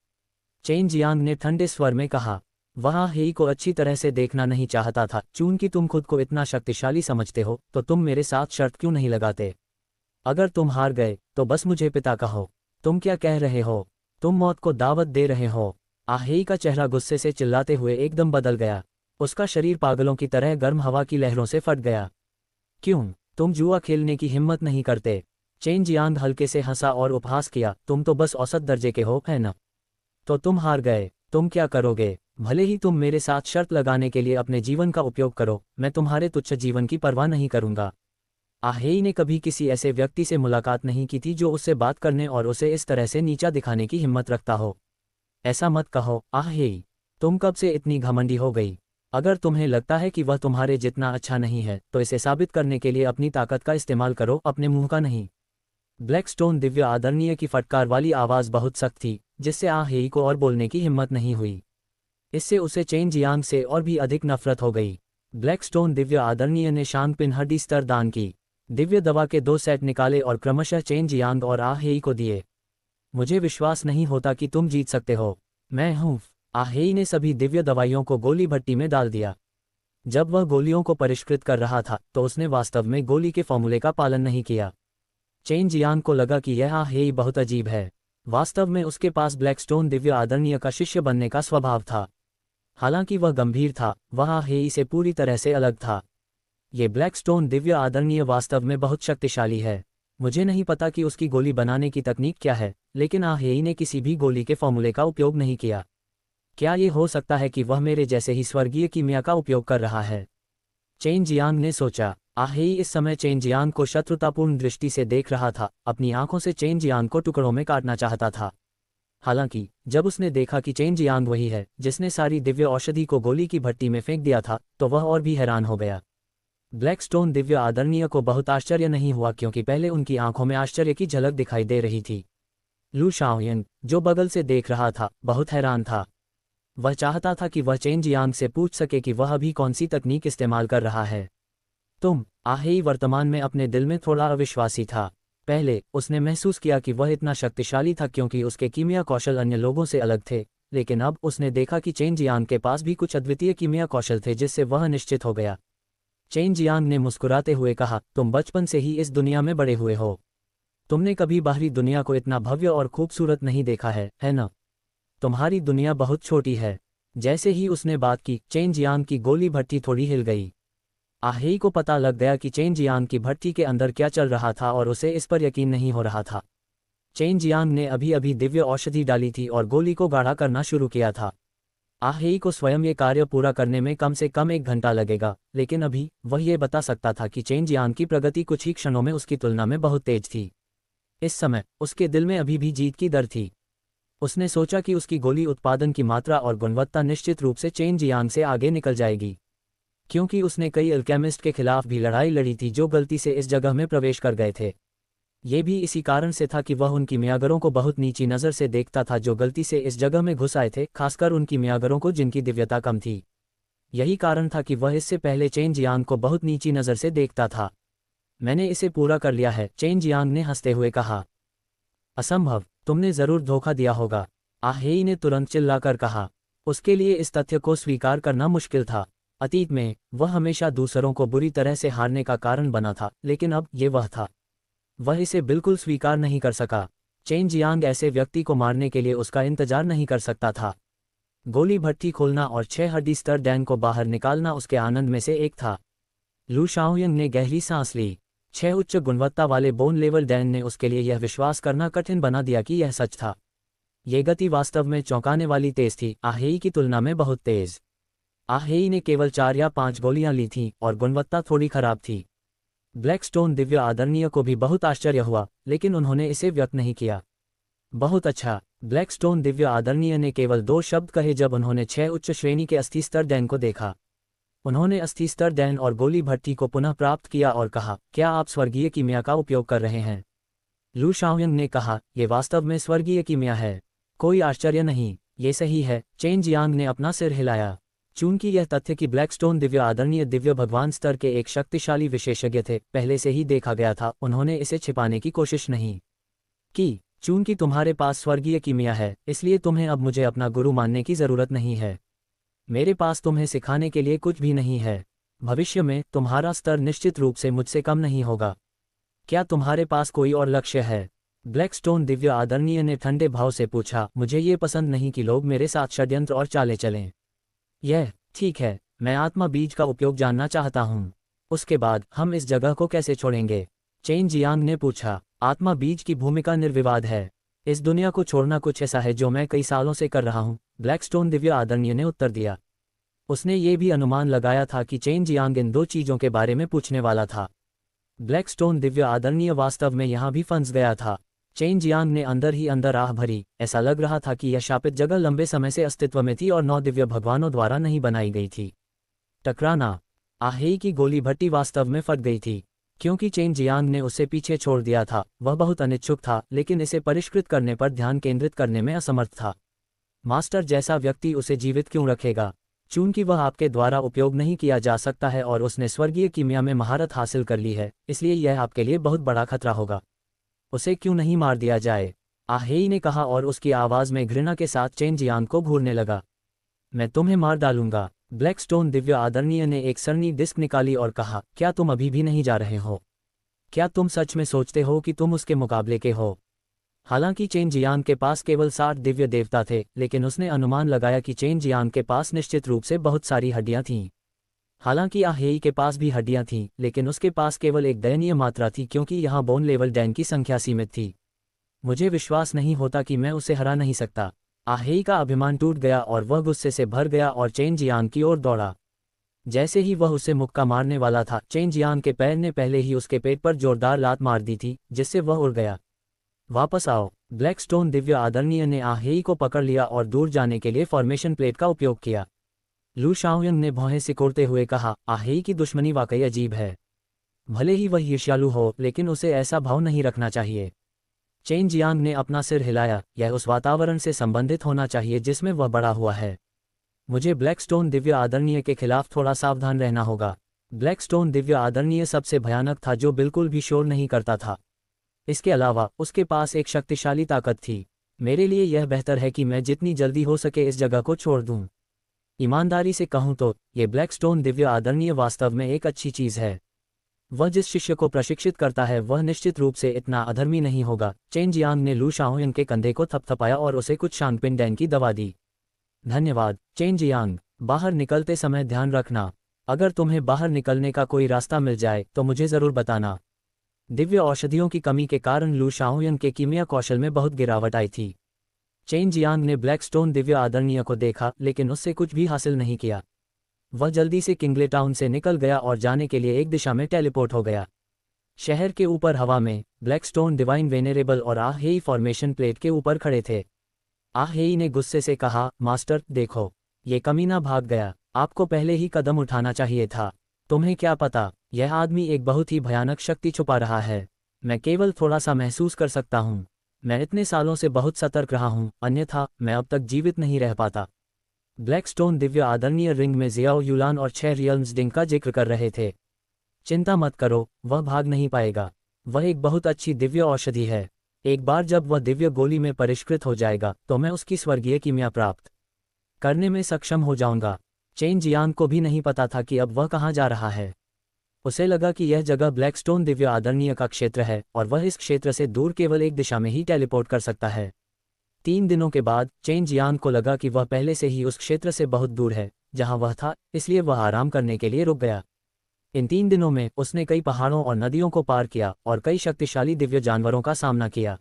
चेन जियांग ने ठंडे स्वर में कहा, वह हेई को अच्छी तरह से देखना नहीं चाहता था। चूंकि तुम खुद को इतना शक्तिशाली समझते हो तो तुम मेरे साथ शर्त क्यों नहीं लगाते? अगर तुम हार गए तो बस मुझे पिता कहो। तुम क्या कह रहे हो? तुम मौत को दावत दे रहे हो? आहेई का चेहरा गुस्से से चिल्लाते हुए एकदम बदल गया। उसका शरीर पागलों की तरह गर्म हवा की लहरों से फट गया। क्यों तुम जुआ खेलने की हिम्मत नहीं करते? चेन जियांग हल्के से हंसा और उपहास किया, तुम तो बस औसत दर्जे के हो, है ना? तो तुम हार गए। तुम क्या करोगे? भले ही तुम मेरे साथ शर्त लगाने के लिए अपने जीवन का उपयोग करो, मैं तुम्हारे तुच्छ जीवन की परवाह नहीं करूंगा। आहेई ने कभी किसी ऐसे व्यक्ति से मुलाकात नहीं की थी जो उससे बात करने और उसे इस तरह से नीचा दिखाने की हिम्मत रखता हो। ऐसा मत कहो आहेई, तुम कब से इतनी घमंडी हो गई? अगर तुम्हें लगता है कि वह तुम्हारे जितना अच्छा नहीं है तो इसे साबित करने के लिए अपनी ताकत का इस्तेमाल करो, अपने मुंह का नहीं। ब्लैकस्टोन दिव्य आदरणीय की फटकार वाली आवाज बहुत सख्त थी, जिससे आहेई को और बोलने की हिम्मत नहीं हुई। इससे उसे चेन जियांग से और भी अधिक नफरत हो गई। ब्लैकस्टोन दिव्य आदरणीय ने शांगपिन हड्डी स्तर दान की, दिव्य दवा के 2 सेट निकाले और क्रमशः चेन जियांग और आहेई को दिए। मुझे विश्वास नहीं होता कि तुम जीत सकते हो। मैं हूँ। आहेई ने सभी दिव्य दवाइयों को गोली भट्टी में डाल दिया। जब वह गोलियों को परिष्कृत कर रहा था तो उसने वास्तव में गोली के फॉर्मूले का पालन नहीं किया। चेन जियांग को लगा कि यह आहेई बहुत अजीब है। वास्तव में उसके पास ब्लैकस्टोन दिव्य आदरणीय का शिष्य बनने का स्वभाव था। हालांकि वह गंभीर था, वह आहेई से पूरी तरह से अलग था। ये ब्लैकस्टोन दिव्य आदरणीय वास्तव में बहुत शक्तिशाली है। मुझे नहीं पता कि उसकी गोली बनाने की तकनीक क्या है, लेकिन आहेई ने किसी भी गोली के फॉर्मूले का उपयोग नहीं किया। क्या ये हो सकता है कि वह मेरे जैसे ही स्वर्गीय कीमिया का उपयोग कर रहा है? चेन जियांग ने सोचा। आहेई इस समय चेन जियांग को शत्रुतापूर्ण दृष्टि से देख रहा था, अपनी आंखों से चेन जियांग को टुकड़ों में काटना चाहता था। हालांकि जब उसने देखा कि चेन जियांग वही है जिसने सारी दिव्य औषधि को गोली की भट्टी में फेंक दिया था, तो वह और भी हैरान हो गया। ब्लैकस्टोन दिव्य आदरणीय को बहुत आश्चर्य नहीं हुआ, क्योंकि पहले उनकी आंखों में आश्चर्य की झलक दिखाई दे रही थी। लू शाओयन, जो बगल से देख रहा था, बहुत हैरान था। वह चाहता था कि वह चेन जियांग से पूछ सके कि वह अभी कौन सी तकनीक इस्तेमाल कर रहा है। आहेई वर्तमान में अपने दिल में थोड़ा अविश्वासी था। पहले उसने महसूस किया कि वह इतना शक्तिशाली था क्योंकि उसके कीमिया कौशल अन्य लोगों से अलग थे, लेकिन अब उसने देखा कि चेन जियांग के पास भी कुछ अद्वितीय कीमिया कौशल थे जिससे वह निश्चित हो गया। चेन जियांग ने मुस्कुराते हुए कहा, तुम बचपन से ही इस दुनिया में बड़े हुए हो। तुमने कभी बाहरी दुनिया को इतना भव्य और खूबसूरत नहीं देखा है ना? तुम्हारी दुनिया बहुत छोटी है। जैसे ही उसने बात की, चेन जियांग की गोली भट्टी थोड़ी हिल गई। आहेई को पता लग गया कि चेन जियांग की भट्टी के अंदर क्या चल रहा था और उसे इस पर यकीन नहीं हो रहा था। चेन जियांग ने अभी अभी दिव्य औषधि डाली थी और गोली को गाढ़ा करना शुरू किया था। आहेई को स्वयं ये कार्य पूरा करने में कम से कम 1 घंटा लगेगा, लेकिन अभी वह ये बता सकता था कि चेन जियांग की प्रगति कुछ ही क्षणों में उसकी तुलना में बहुत तेज थी। इस समय उसके दिल में अभी भी जीत की डर थी। उसने सोचा कि उसकी गोली उत्पादन की मात्रा और गुणवत्ता निश्चित रूप से चेन जियांग से आगे निकल जाएगी, क्योंकि उसने कई अल्केमिस्ट के खिलाफ भी लड़ाई लड़ी थी जो गलती से इस जगह में प्रवेश कर गए थे। ये भी इसी कारण से था कि वह उन कीमियागरों को बहुत नीची नज़र से देखता था जो गलती से इस जगह में घुस आए थे, खासकर उन कीमियागरों को जिनकी दिव्यता कम थी। यही कारण था कि वह इससे पहले चेन जियांग को बहुत नीची नज़र से देखता था। मैंने इसे पूरा कर लिया है, चेन जियांग ने हंसते हुए कहा। असंभव, तुमने जरूर धोखा दिया होगा, आहेई ने तुरंत चिल्लाकर कहा। उसके लिए इस तथ्य को स्वीकार करना मुश्किल था। अतीत में वह हमेशा दूसरों को बुरी तरह से हारने का कारण बना था, लेकिन अब ये वह था। वह इसे बिल्कुल स्वीकार नहीं कर सका। चेन जियांग ऐसे व्यक्ति को मारने के लिए उसका इंतजार नहीं कर सकता था। गोली भट्टी खोलना और 6 हड्डी स्तर डैन को बाहर निकालना उसके आनंद में से एक था। लू शाओयंग ने गहरी सांस ली। 6 उच्च गुणवत्ता वाले बोन लेवल डैन ने उसके लिए यह विश्वास करना कठिन बना दिया कि यह सच था। ये गति वास्तव में चौंकाने वाली तेज थी, आहेई की तुलना में बहुत तेज। आहेई ने केवल 4 या 5 गोलियां ली थीं और गुणवत्ता थोड़ी खराब थी। ब्लैकस्टोन दिव्य आदरणीय को भी बहुत आश्चर्य हुआ, लेकिन उन्होंने इसे व्यक्त नहीं किया। बहुत अच्छा, ब्लैकस्टोन दिव्य आदरणीय ने केवल 2 शब्द कहे जब उन्होंने 6 उच्च श्रेणी के अस्थि स्तर डैन को देखा। उन्होंने अस्थि स्तर डैन और गोली भट्टी को पुनः प्राप्त किया और कहा, क्या आप स्वर्गीय कीमिया का उपयोग कर रहे हैं? लू शाओयंग ने कहा, यह वास्तव में स्वर्गीय कीमिया है। कोई आश्चर्य नहीं, ये सही है। चेन जियांग ने अपना सिर हिलाया। चूंकि यह तथ्य कि ब्लैकस्टोन दिव्य आदरणीय दिव्य भगवान स्तर के एक शक्तिशाली विशेषज्ञ थे पहले से ही देखा गया था, उन्होंने इसे छिपाने की कोशिश नहीं की। चूंकि तुम्हारे पास स्वर्गीय कीमिया है, इसलिए तुम्हें अब मुझे अपना गुरु मानने की जरूरत नहीं है। मेरे पास तुम्हें सिखाने के लिए कुछ भी नहीं है। भविष्य में तुम्हारा स्तर निश्चित रूप से मुझसे कम नहीं होगा। क्या तुम्हारे पास कोई और लक्ष्य है? ब्लैकस्टोन दिव्य आदरणीय ने ठंडे भाव से पूछा। मुझे ये पसंद नहीं कि लोग मेरे साथ षड्यंत्र और चालें चलें। यह ठीक है, मैं आत्मा बीज का उपयोग जानना चाहता हूँ। उसके बाद हम इस जगह को कैसे छोड़ेंगे? चेन जियांग ने पूछा। आत्मा बीज की भूमिका निर्विवाद है। इस दुनिया को छोड़ना कुछ ऐसा है जो मैं कई सालों से कर रहा हूँ, ब्लैकस्टोन दिव्य आदरणीय ने उत्तर दिया। उसने ये भी अनुमान लगाया था कि चेन जियांग इन 2 चीज़ों के बारे में पूछने वाला था। ब्लैकस्टोन दिव्य आदरणीय वास्तव में यहाँ भी फंस गया था। चेन जियांग ने अंदर ही अंदर आह भरी। ऐसा लग रहा था कि यह शापित जगह लंबे समय से अस्तित्व में थी और 9 दिव्य भगवानों द्वारा नहीं बनाई गई थी। टकराना। आहेई की गोली भट्टी वास्तव में फट गई थी, क्योंकि चेन जियांग ने उसे पीछे छोड़ दिया था। वह बहुत अनिच्छुक था, लेकिन इसे परिष्कृत करने पर ध्यान केंद्रित करने में असमर्थ था। मास्टर जैसा व्यक्ति उसे जीवित क्यों रखेगा? चूंकि वह आपके द्वारा उपयोग नहीं किया जा सकता है और उसने स्वर्गीय कीमिया में महारत हासिल कर ली है, इसलिए यह आपके लिए बहुत बड़ा खतरा होगा। उसे क्यों नहीं मार दिया जाए? आहेई ने कहा और उसकी आवाज़ में घृणा के साथ चेन जियांग को घूरने लगा। मैं तुम्हें मार डालूंगा। ब्लैकस्टोन दिव्य आदरणीय ने एक सरनी डिस्क निकाली और कहा, क्या तुम अभी भी नहीं जा रहे हो? क्या तुम सच में सोचते हो कि तुम उसके मुकाबले के हो? हालांकि चेन जियांग के पास केवल 60 दिव्य देवता थे, लेकिन उसने अनुमान लगाया कि चेन जियांग के पास निश्चित रूप से बहुत सारी हड्डियां थीं। हालांकि आहेई के पास भी हड्डियां थीं, लेकिन उसके पास केवल एक दयनीय मात्रा थी क्योंकि यहाँ बोन लेवल डैन की संख्या सीमित थी। मुझे विश्वास नहीं होता कि मैं उसे हरा नहीं सकता। आहेई का अभिमान टूट गया और वह गुस्से से भर गया और चेन जियांग की ओर दौड़ा। जैसे ही वह उसे मुक्का मारने वाला था, चेन जियांग के पैर ने पहले ही उसके पेट पर जोरदार लात मार दी थी, जिससे वह उड़ गया। वापस आओ, ब्लैकस्टोन दिव्य आदरणीय ने आहेई को पकड़ लिया और दूर जाने के लिए फॉर्मेशन प्लेट का उपयोग किया। लू शाओयंग ने भौहें सिकोड़ते हुए कहा, आहेई की दुश्मनी वाकई अजीब है। भले ही वह ईर्ष्यालु हो, लेकिन उसे ऐसा भाव नहीं रखना चाहिए। चेन जियांग ने अपना सिर हिलाया, यह उस वातावरण से संबंधित होना चाहिए जिसमें वह बड़ा हुआ है। मुझे ब्लैकस्टोन दिव्य आदरणीय के खिलाफ थोड़ा सावधान रहना होगा। ब्लैकस्टोन दिव्य आदरणीय सबसे भयानक था, जो बिल्कुल भी शोर नहीं करता था। इसके अलावा उसके पास एक शक्तिशाली ताकत थी। मेरे लिए यह बेहतर है कि मैं जितनी जल्दी हो सके इस जगह को छोड़ दूं। ईमानदारी से कहूं तो ये ब्लैकस्टोन दिव्य आदरणीय वास्तव में एक अच्छी चीज़ है। वह जिस शिष्य को प्रशिक्षित करता है वह निश्चित रूप से इतना अधर्मी नहीं होगा। चेन जियांग ने लू शाओयंग के कंधे को थपथपाया और उसे कुछ शांगपिंडैन की दवा दी। धन्यवाद चेन जियांग। बाहर निकलते समय ध्यान रखना। अगर तुम्हें बाहर निकलने का कोई रास्ता मिल जाए तो मुझे ज़रूर बताना। दिव्य औषधियों की कमी के कारण लू शाओयंग के कीमिया कौशल में बहुत गिरावट आई थी। चेन जियांग ने ब्लैकस्टोन दिव्य आदरणीय को देखा, लेकिन उससे कुछ भी हासिल नहीं किया। वह जल्दी से किंगले टाउन से निकल गया और जाने के लिए एक दिशा में टेलीपोर्ट हो गया। शहर के ऊपर हवा में ब्लैकस्टोन डिवाइन वेनेरेबल और आहेई फॉर्मेशन प्लेट के ऊपर खड़े थे। आहेई ने गुस्से से कहा, मास्टर देखो, ये कमीना भाग गया। आपको पहले ही कदम उठाना चाहिए था। तुम्हें क्या पता, यह आदमी एक बहुत ही भयानक शक्ति छुपा रहा है। मैं केवल थोड़ा सा महसूस कर सकता हूँ। मैं इतने सालों से बहुत सतर्क रहा हूँ, अन्यथा मैं अब तक जीवित नहीं रह पाता। ब्लैकस्टोन दिव्य आदरणीय रिंग में जियाओ युलान और 6 रियल्म्स डिंग का जिक्र कर रहे थे। चिंता मत करो, वह भाग नहीं पाएगा। वह एक बहुत अच्छी दिव्य औषधि है। एक बार जब वह दिव्य गोली में परिष्कृत हो जाएगा तो मैं उसकी स्वर्गीय कीमिया प्राप्त करने में सक्षम हो जाऊंगा। चेन जियांग को भी नहीं पता था कि अब वह कहाँ जा रहा है। उसे लगा कि यह जगह ब्लैकस्टोन दिव्य आदरणीय का क्षेत्र है और वह इस क्षेत्र से दूर केवल एक दिशा में ही टेलीपोर्ट कर सकता है। 3 दिनों के बाद चेन जियांग को लगा कि वह पहले से ही उस क्षेत्र से बहुत दूर है जहां वह था, इसलिए वह आराम करने के लिए रुक गया। इन 3 दिनों में उसने कई पहाड़ों और नदियों को पार किया और कई शक्तिशाली दिव्य जानवरों का सामना किया।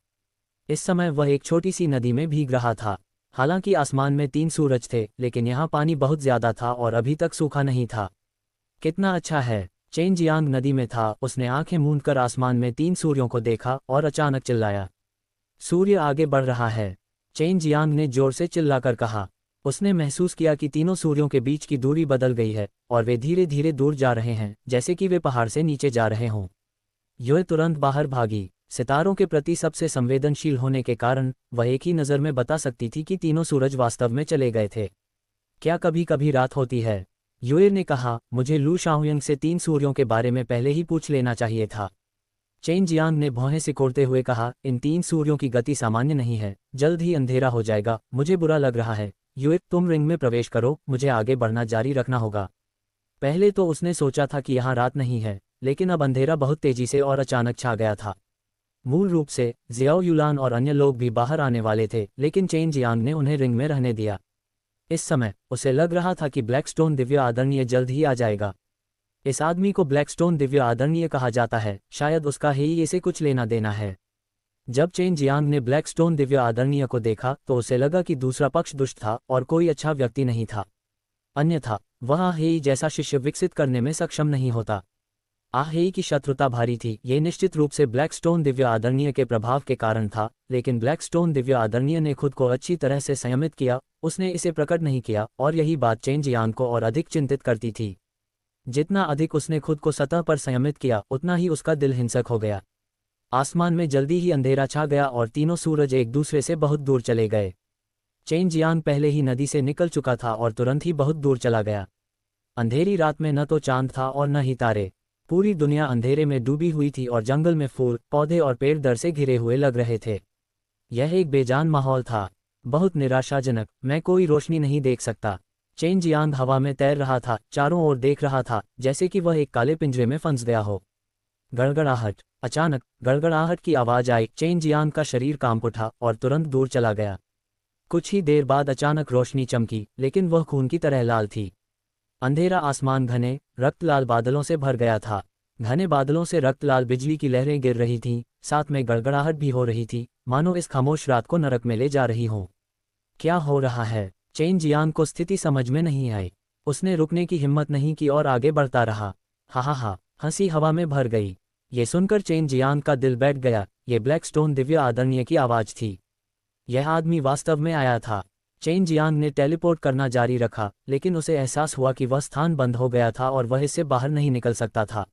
इस समय वह एक छोटी सी नदी में भीग रहा था। हालांकि आसमान में 3 सूरज थे, लेकिन यहाँ पानी बहुत ज्यादा था और अभी तक सूखा नहीं था। कितना अच्छा है। चेन जियांग नदी में था, उसने आंखें मूंदकर आसमान में 3 सूर्यों को देखा और अचानक चिल्लाया, सूर्य आगे बढ़ रहा है। चेन जियांग ने जोर से चिल्लाकर कहा। उसने महसूस किया कि तीनों सूर्यों के बीच की दूरी बदल गई है और वे धीरे धीरे दूर जा रहे हैं, जैसे कि वे पहाड़ से नीचे जा रहे हों। युए तुरंत बाहर भागी। सितारों के प्रति सबसे संवेदनशील होने के कारण वह एक ही नज़र में बता सकती थी कि तीनों सूरज वास्तव में चले गए थे। क्या कभी कभी रात होती है? युए ने कहा, मुझे लू शाओयंग से 3 सूर्यों के बारे में पहले ही पूछ लेना चाहिए था। चेन जियांग ने भौहें सिकोड़ते हुए कहा, इन 3 सूर्यों की गति सामान्य नहीं है, जल्द ही अंधेरा हो जाएगा, मुझे बुरा लग रहा है। युए, तुम रिंग में प्रवेश करो, मुझे आगे बढ़ना जारी रखना होगा। पहले तो उसने सोचा था कि यहाँ रात नहीं है, लेकिन अब अंधेरा बहुत तेजी से और अचानक छा गया था। मूल रूप से जियाओ युलान और अन्य लोग भी बाहर आने वाले थे, लेकिन चेन जियांग ने उन्हें रिंग में रहने दिया। इस समय उसे लग रहा था कि ब्लैकस्टोन दिव्य आदरणीय जल्द ही आ जाएगा। इस आदमी को ब्लैकस्टोन दिव्य आदरणीय कहा जाता है, शायद उसका ही इसे कुछ लेना देना है। जब चेन जियांग ने ब्लैकस्टोन दिव्य आदरणीय को देखा तो उसे लगा कि दूसरा पक्ष दुष्ट था और कोई अच्छा व्यक्ति नहीं था। अन्यथा वह आहेई जैसा शिष्य विकसित करने में सक्षम नहीं होता। आहेई की शत्रुता भारी थी, ये निश्चित रूप से ब्लैकस्टोन दिव्य आदरणीय के प्रभाव के कारण था, लेकिन ब्लैकस्टोन दिव्य आदरणीय ने खुद को अच्छी तरह से संयमित किया। उसने इसे प्रकट नहीं किया और यही बात चेन जियांग को और अधिक चिंतित करती थी। जितना अधिक उसने खुद को सतह पर संयमित किया, उतना ही उसका दिल हिंसक हो गया। आसमान में जल्दी ही अंधेरा छा गया और तीनों सूरज एक दूसरे से बहुत दूर चले गए। चेन जियांग पहले ही नदी से निकल चुका था और तुरंत ही बहुत दूर चला गया। अंधेरी रात में न तो चांद था और न ही तारे। पूरी दुनिया अंधेरे में डूबी हुई थी और जंगल में फूल, पौधे और पेड़ दर से घिरे हुए लग रहे थे। यह एक बेजान माहौल था, बहुत निराशाजनक। मैं कोई रोशनी नहीं देख सकता। चेन जियांग हवा में तैर रहा था, चारों ओर देख रहा था, जैसे कि वह एक काले पिंजरे में फंस गया हो। गड़गड़ाहट। अचानक गड़गड़ाहट की आवाज आई। चेन जियांग का शरीर कांप उठा और तुरंत दूर चला गया। कुछ ही देर बाद अचानक रोशनी चमकी, लेकिन वह खून की तरह लाल थी। अंधेरा आसमान घने रक्त लाल बादलों से भर गया था। घने बादलों से रक्त लाल बिजली की लहरें गिर रही थीं, साथ में गड़गड़ाहट भी हो रही थी, मानो इस खामोश रात को नरक में ले जा रही हो। क्या हो रहा है? चेन जियांग को स्थिति समझ में नहीं आई। उसने रुकने की हिम्मत नहीं की और आगे बढ़ता रहा। हा हा हा, हंसी हवा में भर गई। ये सुनकर चेन जियांग का दिल बैठ गया। ये ब्लैक स्टोन दिव्य आदरणीय की आवाज़ थी। यह आदमी वास्तव में आया था। चेन जियांग ने टेलीपोर्ट करना जारी रखा, लेकिन उसे एहसास हुआ कि वह स्थान बंद हो गया था और वह इससे बाहर नहीं निकल सकता था।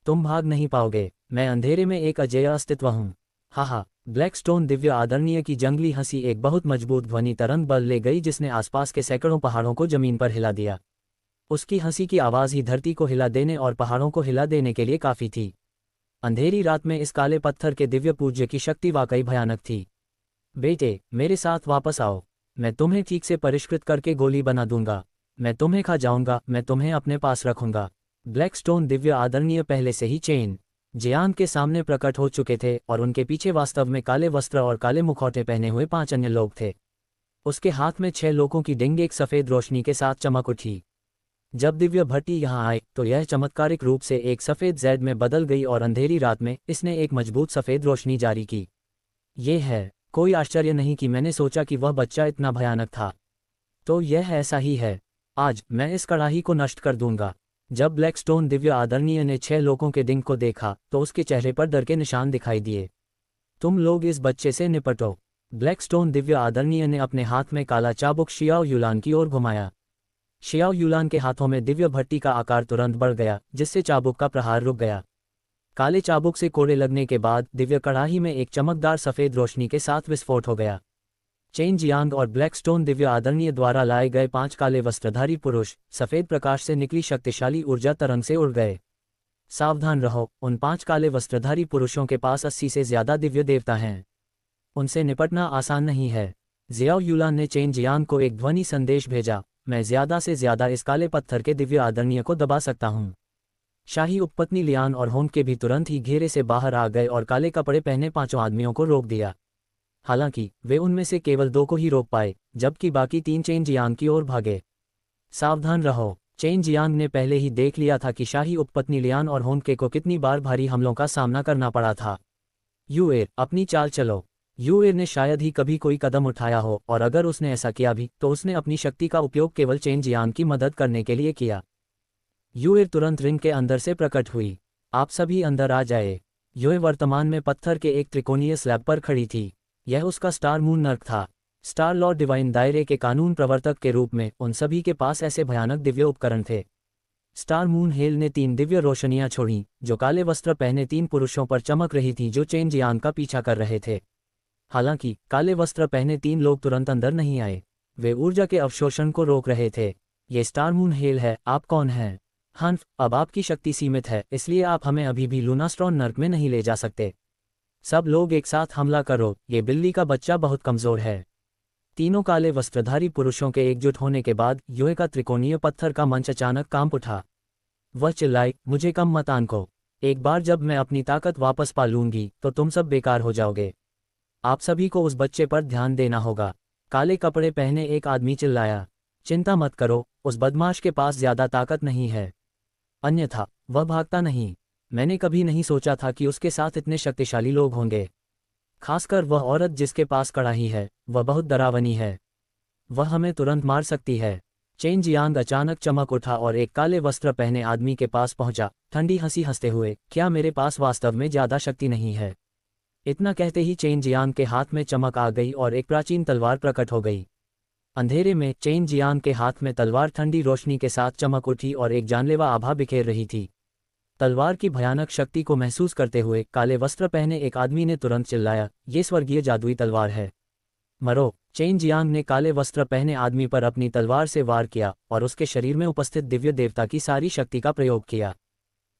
तुम भाग नहीं पाओगे, मैं अंधेरे में एक अजेय अस्तित्व हूँ। हा, ब्लैक स्टोन दिव्य आदरणीय की जंगली हंसी एक बहुत मजबूत ध्वनि तरंग बल ले गई जिसने आसपास के सैकड़ों पहाड़ों को जमीन पर हिला दिया। उसकी हंसी की आवाज़ ही धरती को हिला देने और पहाड़ों को हिला देने के लिए काफ़ी थी। अंधेरी रात में इस काले पत्थर के दिव्य पूज्य की शक्ति वाकई भयानक थी। बेटे, मेरे साथ वापस आओ। मैं तुम्हें ठीक से परिष्कृत करके गोली बना दूंगा। मैं तुम्हें खा जाऊंगा, मैं तुम्हें अपने पास रखूंगा। ब्लैक स्टोन दिव्य आदरणीय पहले से ही चेन जियांग के सामने प्रकट हो चुके थे और उनके पीछे वास्तव में काले वस्त्र और काले मुखौटे पहने हुए 5 अन्य लोग थे। उसके हाथ में 6 लोगों की डिंग एक सफ़ेद रोशनी के साथ चमक उठी। जब दिव्य भट्टी यहाँ आए तो यह चमत्कारिक रूप से एक सफ़ेद ज़ैड में बदल गई और अंधेरी रात में इसने एक मजबूत सफ़ेद रोशनी जारी की। ये है, कोई आश्चर्य नहीं कि मैंने सोचा कि वह बच्चा इतना भयानक था। तो यह ऐसा ही है। आज मैं इस कड़ाही को नष्ट कर दूंगा। जब ब्लैक स्टोन दिव्य आदरणीय ने 6 लोगों के डिंग को देखा तो उसके चेहरे पर डर के निशान दिखाई दिए। तुम लोग इस बच्चे से निपटो। ब्लैक स्टोन दिव्य आदरणीय ने अपने हाथ में काला चाबुक शियाओ युलान की ओर घुमाया। शियाओ युलान के हाथों में दिव्य भट्टी का आकार तुरंत बढ़ गया, जिससे चाबुक का प्रहार रुक गया। काले चाबुक से कोड़े लगने के बाद दिव्य कड़ाही में एक चमकदार सफ़ेद रोशनी के साथ विस्फोट हो गया। चेन जियांग और ब्लैक स्टोन दिव्य आदरणीय द्वारा लाए गए 5 काले वस्त्रधारी पुरुष सफ़ेद प्रकाश से निकली शक्तिशाली ऊर्जा तरंग से उड़ गए। सावधान रहो, उन 5 काले वस्त्रधारी पुरुषों के पास 80 से ज़्यादा दिव्य देवता हैं। उनसे निपटना आसान नहीं है। जियाओ युलान ने चेन जियांग को एक ध्वनि संदेश भेजा, मैं ज़्यादा से ज़्यादा इस काले पत्थर के दिव्य आदरणीय को दबा सकता हूँ। शाही उपपत्नी लियान और होंग के भी तुरंत ही घेरे से बाहर आ गए और काले कपड़े पहने 5 आदमियों को रोक दिया। हालांकि वे उनमें से केवल 2 को ही रोक पाए, जबकि बाकी 3 चेन जियांग की ओर भागे। सावधान रहो, चेन जियांग ने पहले ही देख लिया था कि शाही उपपत्नी लियान और होंग को कितनी बार भारी हमलों का सामना करना पड़ा था। यूएर, अपनी चाल चलो। यूएर ने शायद ही कभी कोई कदम उठाया हो, और अगर उसने ऐसा किया भी तो उसने अपनी शक्ति का उपयोग केवल चेन जियांग की मदद करने के लिए किया। यूएर तुरंत रिंग के अंदर से प्रकट हुई। आप सभी अंदर आ जाए। यूएर वर्तमान में पत्थर के एक त्रिकोणीय स्लैब पर खड़ी थी। यह उसका स्टार मून नर्क था। स्टार लॉर्ड डिवाइन दायरे के कानून प्रवर्तक के रूप में उन सभी के पास ऐसे भयानक दिव्य उपकरण थे। स्टार मून हेल ने 3 दिव्य रोशनियां छोड़ीं, जो काले वस्त्र पहने 3 पुरुषों पर चमक रही थीं जो चेन जियांग का पीछा कर रहे थे। हालांकि काले वस्त्र पहने 3 लोग तुरंत अंदर नहीं आए। वे ऊर्जा के अवशोषण को रोक रहे थे। ये स्टार मून हेल है, आप कौन हैं? हन्फ, अब आपकी शक्ति सीमित है, इसलिए आप हमें अभी भी लूनास्ट्रॉन नर्क में नहीं ले जा सकते। सब लोग एक साथ हमला करो, ये बिल्ली का बच्चा बहुत कमज़ोर है। तीनों काले वस्त्रधारी पुरुषों के एकजुट होने के बाद यूए का त्रिकोणीय पत्थर का मंच अचानक कांप उठा। वह चिल्लाई, मुझे कम मत आंको। एक बार जब मैं अपनी ताकत वापस पा लूंगी तो तुम सब बेकार हो जाओगे। आप सभी को उस बच्चे पर ध्यान देना होगा। काले कपड़े पहने एक आदमी चिल्लाया। चिंता मत करो, उस बदमाश के पास ज़्यादा ताकत नहीं है, अन्यथा वह भागता नहीं। मैंने कभी नहीं सोचा था कि उसके साथ इतने शक्तिशाली लोग होंगे। खासकर वह औरत जिसके पास कड़ाही है, वह बहुत डरावनी है। वह हमें तुरंत मार सकती है। चेन जियांग अचानक चमक उठा और एक काले वस्त्र पहने आदमी के पास पहुंचा, ठंडी हंसी हंसते हुए, क्या मेरे पास वास्तव में ज़्यादा शक्ति नहीं है? इतना कहते ही चेन जियांग के हाथ में चमक आ गई और एक प्राचीन तलवार प्रकट हो गई। अंधेरे में चेन जियांग के हाथ में तलवार ठंडी रोशनी के साथ चमक उठी और एक जानलेवा आभा बिखेर रही थी। तलवार की भयानक शक्ति को महसूस करते हुए काले वस्त्र पहने एक आदमी ने तुरंत चिल्लाया, ये स्वर्गीय जादुई तलवार है, मरो। चेन जियांग ने काले वस्त्र पहने आदमी पर अपनी तलवार से वार किया और उसके शरीर में उपस्थित दिव्य देवता की सारी शक्ति का प्रयोग किया।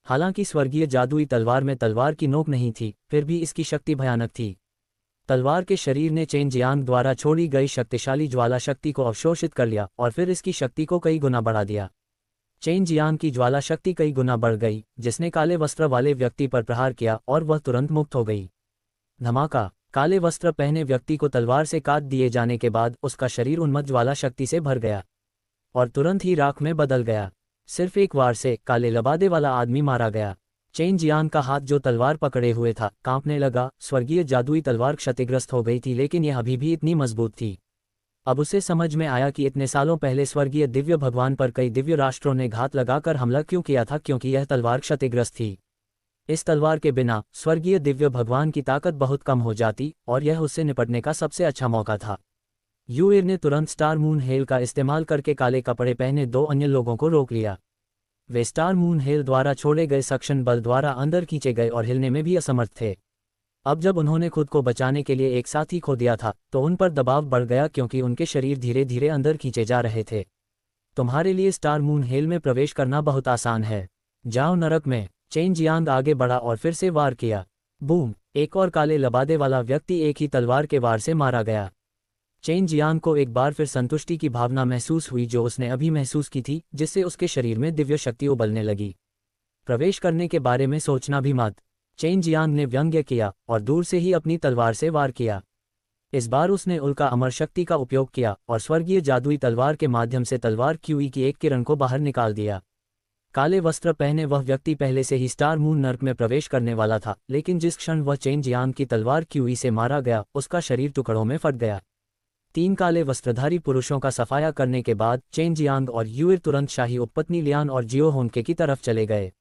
हालांकि स्वर्गीय जादुई तलवार में तलवार की नोक नहीं थी, फिर भी इसकी शक्ति भयानक थी। तलवार के शरीर ने चेन जियांग द्वारा छोड़ी गई शक्तिशाली ज्वाला शक्ति को अवशोषित कर लिया और फिर इसकी शक्ति को कई गुना बढ़ा दिया। चेन जियांग की ज्वाला शक्ति कई गुना बढ़ गई, जिसने काले वस्त्र वाले व्यक्ति पर प्रहार किया और वह तुरंत मुक्त हो गई। धमाका! काले वस्त्र पहने व्यक्ति को तलवार से काट दिए जाने के बाद उसका शरीर उन्मत्त ज्वाला शक्ति से भर गया और तुरंत ही राख में बदल गया। सिर्फ एक वार से काले लबादे वाला आदमी मारा गया। चेन जियांग का हाथ जो तलवार पकड़े हुए था कांपने लगा। स्वर्गीय जादुई तलवार क्षतिग्रस्त हो गई थी, लेकिन यह अभी भी इतनी मजबूत थी। अब उसे समझ में आया कि इतने सालों पहले स्वर्गीय दिव्य भगवान पर कई दिव्य राष्ट्रों ने घात लगाकर हमला क्यों किया था, क्योंकि यह तलवार क्षतिग्रस्त थी। इस तलवार के बिना स्वर्गीय दिव्य भगवान की ताकत बहुत कम हो जाती और यह उससे निपटने का सबसे अच्छा मौका था। यूएर ने तुरंत स्टार मून हेल का इस्तेमाल करके काले कपड़े पहने 2 अन्य लोगों को रोक लिया। वे स्टार मून हेल द्वारा छोड़े गए सक्शन बल द्वारा अंदर खींचे गए और हिलने में भी असमर्थ थे। अब जब उन्होंने खुद को बचाने के लिए एक साथी खो दिया था तो उन पर दबाव बढ़ गया क्योंकि उनके शरीर धीरे धीरे अंदर खींचे जा रहे थे। तुम्हारे लिए स्टार मून हेल में प्रवेश करना बहुत आसान है। जाओ नरक में। चेन जियांग आगे बढ़ा और फिर से वार किया। बूम! एक और काले लबादे वाला व्यक्ति एक ही तलवार के वार से मारा गया। चेन जियांग को एक बार फिर संतुष्टि की भावना महसूस हुई जो उसने अभी महसूस की थी, जिससे उसके शरीर में दिव्य शक्ति उबलने लगी। प्रवेश करने के बारे में सोचना भी मत, चेन जियांग ने व्यंग्य किया और दूर से ही अपनी तलवार से वार किया। इस बार उसने उल्का अमर शक्ति का उपयोग किया और स्वर्गीय जादुई तलवार के माध्यम से तलवार क्यूई की एक किरण को बाहर निकाल दिया। काले वस्त्र पहने वह व्यक्ति पहले से ही स्टार मून नर्क में प्रवेश करने वाला था, लेकिन जिस क्षण वह चेन जियांग की तलवार क्यूई से मारा गया उसका शरीर टुकड़ों में फट गया। 3 काले वस्त्रधारी पुरुषों का सफाया करने के बाद चेन जियांग और यूएर तुरंत शाही उपपत्नी लियान और जियो होनके की तरफ चले गए।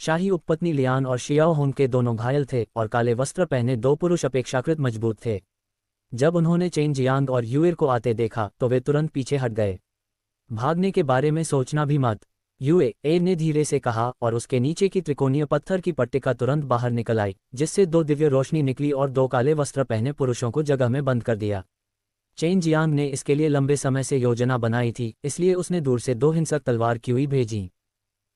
शाही उपपत्नी लियान और शियाओ होनके दोनों घायल थे और काले वस्त्र पहने 2 पुरुष अपेक्षाकृत मजबूत थे। जब उन्होंने चेन जियांग और यूएर को आते देखा तो वे तुरंत पीछे हट गए। भागने के बारे में सोचना भी मत, यूएर ने धीरे से कहा और उसके नीचे की त्रिकोणीय पत्थर की पट्टिका तुरंत बाहर निकल आई, जिससे 2 दिव्य रोशनी निकली और 2 काले वस्त्र पहने पुरुषों को जगह में बंद कर दिया। चेन जियांग ने इसके लिए लंबे समय से योजना बनाई थी, इसलिए उसने दूर से 2 हिंसक तलवार क्यूई भेजी।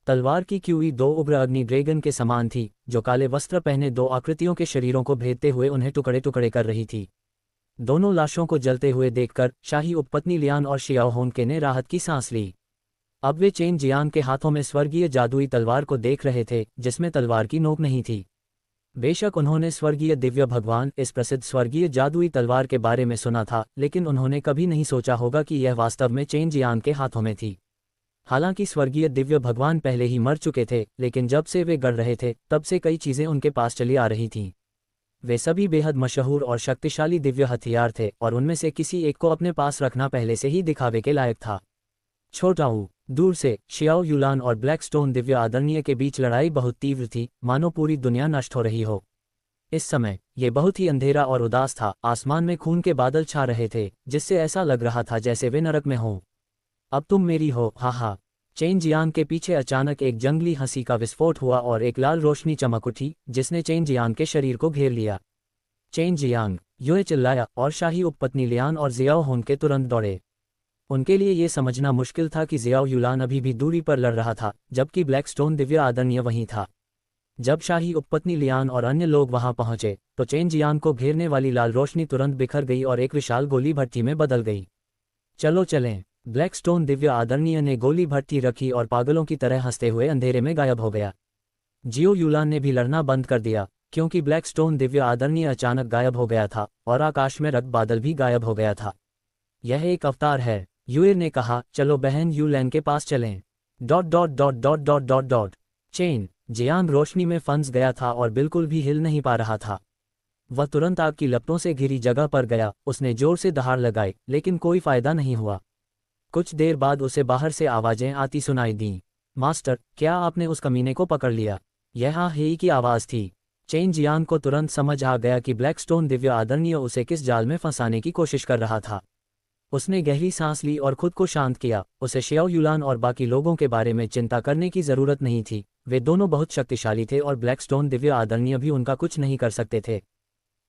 तलवार की क्यूई 2 उग्र अग्नि ड्रैगन के समान थी, जो काले वस्त्र पहने 2 आकृतियों के शरीरों को भेदते हुए उन्हें टुकड़े टुकड़े कर रही थी। दोनों लाशों को जलते हुए देखकर शाही उपपत्नी लियान और शियाओ होनके ने राहत की सांस ली। अब वे चेन जियांग के हाथों में स्वर्गीय जादुई तलवार को देख रहे थे, जिसमें तलवार की नोक नहीं थी। बेशक उन्होंने स्वर्गीय दिव्य भगवान, इस प्रसिद्ध स्वर्गीय जादुई तलवार के बारे में सुना था, लेकिन उन्होंने कभी नहीं सोचा होगा कि यह वास्तव में चेन जियांग के हाथों में थी। हालांकि स्वर्गीय दिव्य भगवान पहले ही मर चुके थे, लेकिन जब से वे गढ़ रहे थे तब से कई चीज़ें उनके पास चली आ रही थीं। वे सभी बेहद मशहूर और शक्तिशाली दिव्य हथियार थे और उनमें से किसी एक को अपने पास रखना पहले से ही दिखावे के लायक था। छोटाऊ दूर से शियाओ युलान और ब्लैकस्टोन दिव्य आदरणीय के बीच लड़ाई बहुत तीव्र थी, मानो पूरी दुनिया नष्ट हो रही हो। इस समय ये बहुत ही अंधेरा और उदास था। आसमान में खून के बादल छा रहे थे, जिससे ऐसा लग रहा था जैसे वे नरक में हों। अब तुम मेरी हो, हा हा। चेन जियांग के पीछे अचानक एक जंगली हंसी का विस्फोट हुआ और एक लाल रोशनी चमक उठी, जिसने चेन जियांग के शरीर को घेर लिया। चेन जियांग, यूए चिल्लाया और शाही उपपत्नी लियान और जियाओ होनके तुरंत दौड़े। उनके लिए ये समझना मुश्किल था कि जियाओ युलान अभी भी दूरी पर लड़ रहा था, जबकि ब्लैकस्टोन दिव्य आदरणीय वहीं था। जब शाही उपपत्नी लियान और अन्य लोग वहां पहुंचे तो चेन जियांग को घेरने वाली लाल रोशनी तुरंत बिखर गई और एक विशाल गोली भट्टी में बदल गई। चलो चलें। ब्लैकस्टोन दिव्य आदरणीय ने गोली भट्टी रखी और पागलों की तरह हंसते हुए अंधेरे में गायब हो गया। जियो युलान ने भी लड़ना बंद कर दिया, क्योंकि ब्लैकस्टोन दिव्य आदरणीय अचानक गायब हो गया था और आकाश में रक्त बादल भी गायब हो गया था। यह एक अवतार है, यूएर ने कहा। चलो बहन यूलैन के पास चलें। Dot dot dot dot dot dot dot. Chen Jiang रोशनी में फंस गया था और बिल्कुल भी हिल नहीं पा रहा था। वह तुरंत आग की लपटों से घिरी जगह पर गया। उसने जोर से दहाड़ लगाई, लेकिन कोई फायदा नहीं हुआ। कुछ देर बाद उसे बाहर से आवाजें आती सुनाई दीं। मास्टर, क्या आपने उस कमीने को पकड़ लिया? यह हाँ ही की आवाज़ थी। चेन जियांग को तुरंत समझ आ गया कि ब्लैकस्टोन दिव्य आदरणीय उसे किस जाल में फंसाने की कोशिश कर रहा था। उसने गहरी सांस ली और खुद को शांत किया। उसे शियाओ युलान और बाकी लोगों के बारे में चिंता करने की जरूरत नहीं थी। वे दोनों बहुत शक्तिशाली थे और ब्लैकस्टोन दिव्य आदरणीय भी उनका कुछ नहीं कर सकते थे।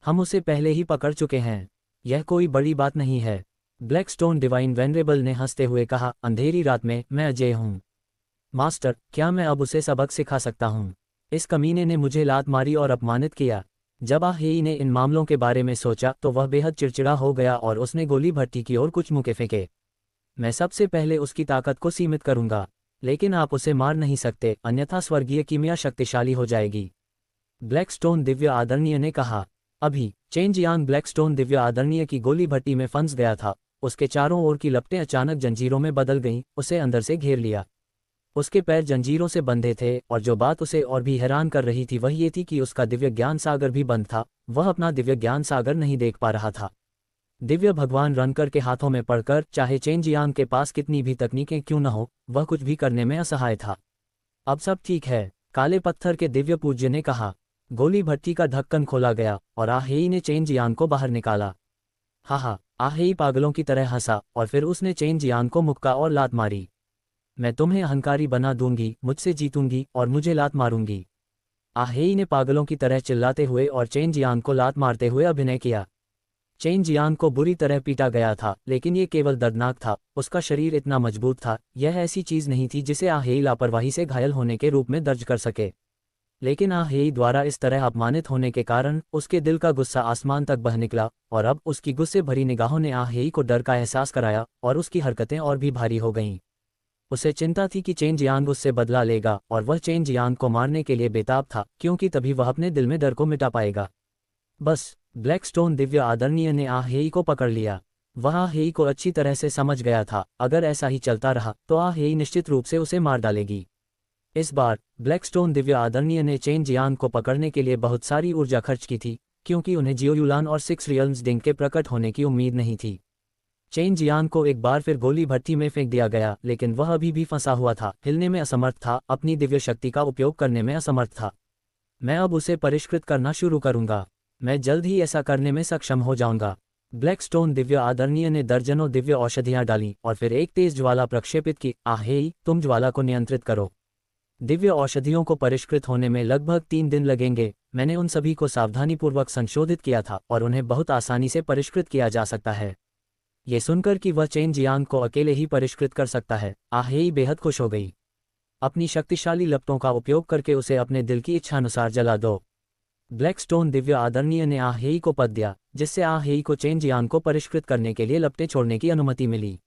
हम उसे पहले ही पकड़ चुके हैं, यह कोई बड़ी बात नहीं है। ब्लैकस्टोन डिवाइन वेनरेबल ने हंसते हुए कहा, अंधेरी रात में मैं अजय हूँ। मास्टर, क्या मैं अब उसे सबक सिखा सकता हूँ? इस कमीने ने मुझे लात मारी और अपमानित किया। जब हेई ने इन मामलों के बारे में सोचा तो वह बेहद चिड़चिड़ा हो गया और उसने गोली भट्टी की ओर कुछ मुक्के फेंके। मैं सबसे पहले उसकी ताकत को सीमित करूंगा, लेकिन आप उसे मार नहीं सकते, अन्यथा स्वर्गीय कीमिया शक्तिशाली हो जाएगी, ब्लैकस्टोन दिव्य आदरणीय ने कहा। अभी चेन जियांग ब्लैकस्टोन दिव्य आदरणीय की गोली भट्टी में फंस गया था। उसके चारों ओर की लपटें अचानक जंजीरों में बदल गईं, उसे अंदर से घेर लिया। उसके पैर जंजीरों से बंधे थे और जो बात उसे और भी हैरान कर रही थी वह ये थी कि उसका दिव्य ज्ञान सागर भी बंद था। वह अपना दिव्य ज्ञान सागर नहीं देख पा रहा था। दिव्य भगवान रनकर के हाथों में पड़कर चाहे चेन जियांग के पास कितनी भी तकनीकें क्यों न हो, वह कुछ भी करने में असहाय था। अब सब ठीक है, काले पत्थर के दिव्य पूज्य ने कहा। गोली भट्टी का ढक्कन खोला गया और आहेई ने चेन जियांग को बाहर निकाला। हा, आहेई पागलों की तरह हंसा और फिर उसने चेन जियांग को मुक्का और लात मारी। मैं तुम्हें अहंकारी बना दूंगी, मुझसे जीतूंगी और मुझे लात मारूंगी। आहेई ने पागलों की तरह चिल्लाते हुए और चेन जियांग को लात मारते हुए अभिनय किया। चेन जियांग को बुरी तरह पीटा गया था, लेकिन ये केवल दर्दनाक था। उसका शरीर इतना मजबूत था, यह ऐसी चीज नहीं थी जिसे आहेई लापरवाही से घायल होने के रूप में दर्ज कर सके। लेकिन आहेई द्वारा इस तरह अपमानित होने के कारण उसके दिल का गुस्सा आसमान तक बह निकला और अब उसकी गुस्से भरी निगाहों ने आहेई को डर का एहसास कराया और उसकी हरकतें और भी भारी हो गईं। उसे चिंता थी कि चेन जियांग उससे बदला लेगा और वह चेन जियांग को मारने के लिए बेताब था, क्योंकि तभी वह अपने दिल में डर को मिटा पाएगा। बस ब्लैकस्टोन दिव्य आदरणीय ने आहेई को पकड़ लिया। वह आहेई को अच्छी तरह से समझ गया था, अगर ऐसा ही चलता रहा तो आहेई निश्चित रूप से उसे मार डालेगी। इस बार ब्लैकस्टोन दिव्य आदरणीय ने चेन जियांग को पकड़ने के लिए बहुत सारी ऊर्जा खर्च की थी, क्योंकि उन्हें जियोयुलान और 6 रियल्म्स डिंग के प्रकट होने की उम्मीद नहीं थी। चेन जियांग को एक बार फिर गोली भट्टी में फेंक दिया गया, लेकिन वह अभी भी फंसा हुआ था, हिलने में असमर्थ था, अपनी दिव्य शक्ति का उपयोग करने में असमर्थ था। मैं अब उसे परिष्कृत करना शुरू करूंगा। मैं जल्द ही ऐसा करने में सक्षम हो जाऊंगा। ब्लैकस्टोन दिव्य आदरणीय ने दर्जनों दिव्य औषधियां डाली और फिर एक तेज ज्वाला प्रक्षेपित की। आहेई, तुम ज्वाला को नियंत्रित करो। दिव्य औषधियों को परिष्कृत होने में लगभग 3 दिन लगेंगे। मैंने उन सभी को सावधानीपूर्वक संशोधित किया था और उन्हें बहुत आसानी से परिष्कृत किया जा सकता है। ये सुनकर कि वह चेन जियांग को अकेले ही परिष्कृत कर सकता है, आहेई बेहद खुश हो गई। अपनी शक्तिशाली लपटों का उपयोग करके उसे अपने दिल की इच्छानुसार जला दो। ब्लैकस्टोन दिव्य आदरणीय ने आहेई को पद दिया, जिससे आहेई को चेन जियांग को परिष्कृत करने के लिए लपटें छोड़ने की अनुमति मिली।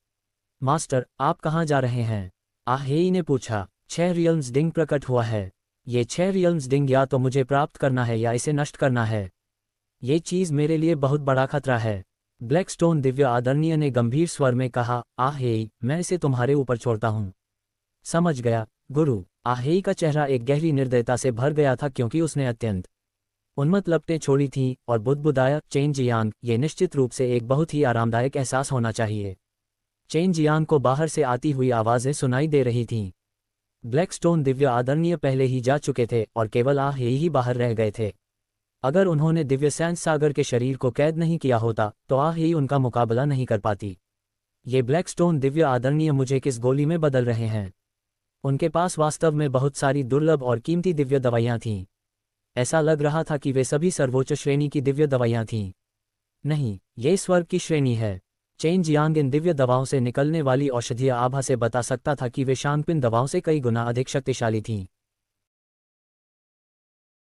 मास्टर, आप कहाँ जा रहे हैं? आहेई ने पूछा। 6 रियल्म्स डिंग प्रकट हुआ है। ये 6 रियल्म्स डिंग या तो मुझे प्राप्त करना है या इसे नष्ट करना है। ये चीज़ मेरे लिए बहुत बड़ा खतरा है। ब्लैकस्टोन दिव्य आदरणीय ने गंभीर स्वर में कहा। आहेई, मैं इसे तुम्हारे ऊपर छोड़ता हूँ। समझ गया गुरु। आहेई का चेहरा एक गहरी निर्दयता से भर गया था, क्योंकि उसने अत्यंत उन्मत्त लपटें छोड़ी थीं और बुदबुदाया। चेन जियांग, ये निश्चित रूप से एक बहुत ही आरामदायक एहसास होना चाहिए। चेन जियांग को बाहर से आती हुई आवाज़ें सुनाई दे रही थीं। ब्लैकस्टोन दिव्य आदरणीय पहले ही जा चुके थे और केवल आहेई ही बाहर रह गए थे। अगर उन्होंने दिव्य सैंस सागर के शरीर को कैद नहीं किया होता तो आहेई उनका मुकाबला नहीं कर पाती। ये ब्लैकस्टोन दिव्य आदरणीय मुझे किस गोली में बदल रहे हैं? उनके पास वास्तव में बहुत सारी दुर्लभ और कीमती दिव्य दवाइयाँ थीं। ऐसा लग रहा था कि वे सभी सर्वोच्च श्रेणी की दिव्य दवाइयाँ थीं। नहीं, ये स्वर्ग की श्रेणी है। चेन जियांग इन दिव्य दवाओं से निकलने वाली औषधीय आभा से बता सकता था कि वे शांगपिन दवाओं से कई गुना अधिक शक्तिशाली थीं।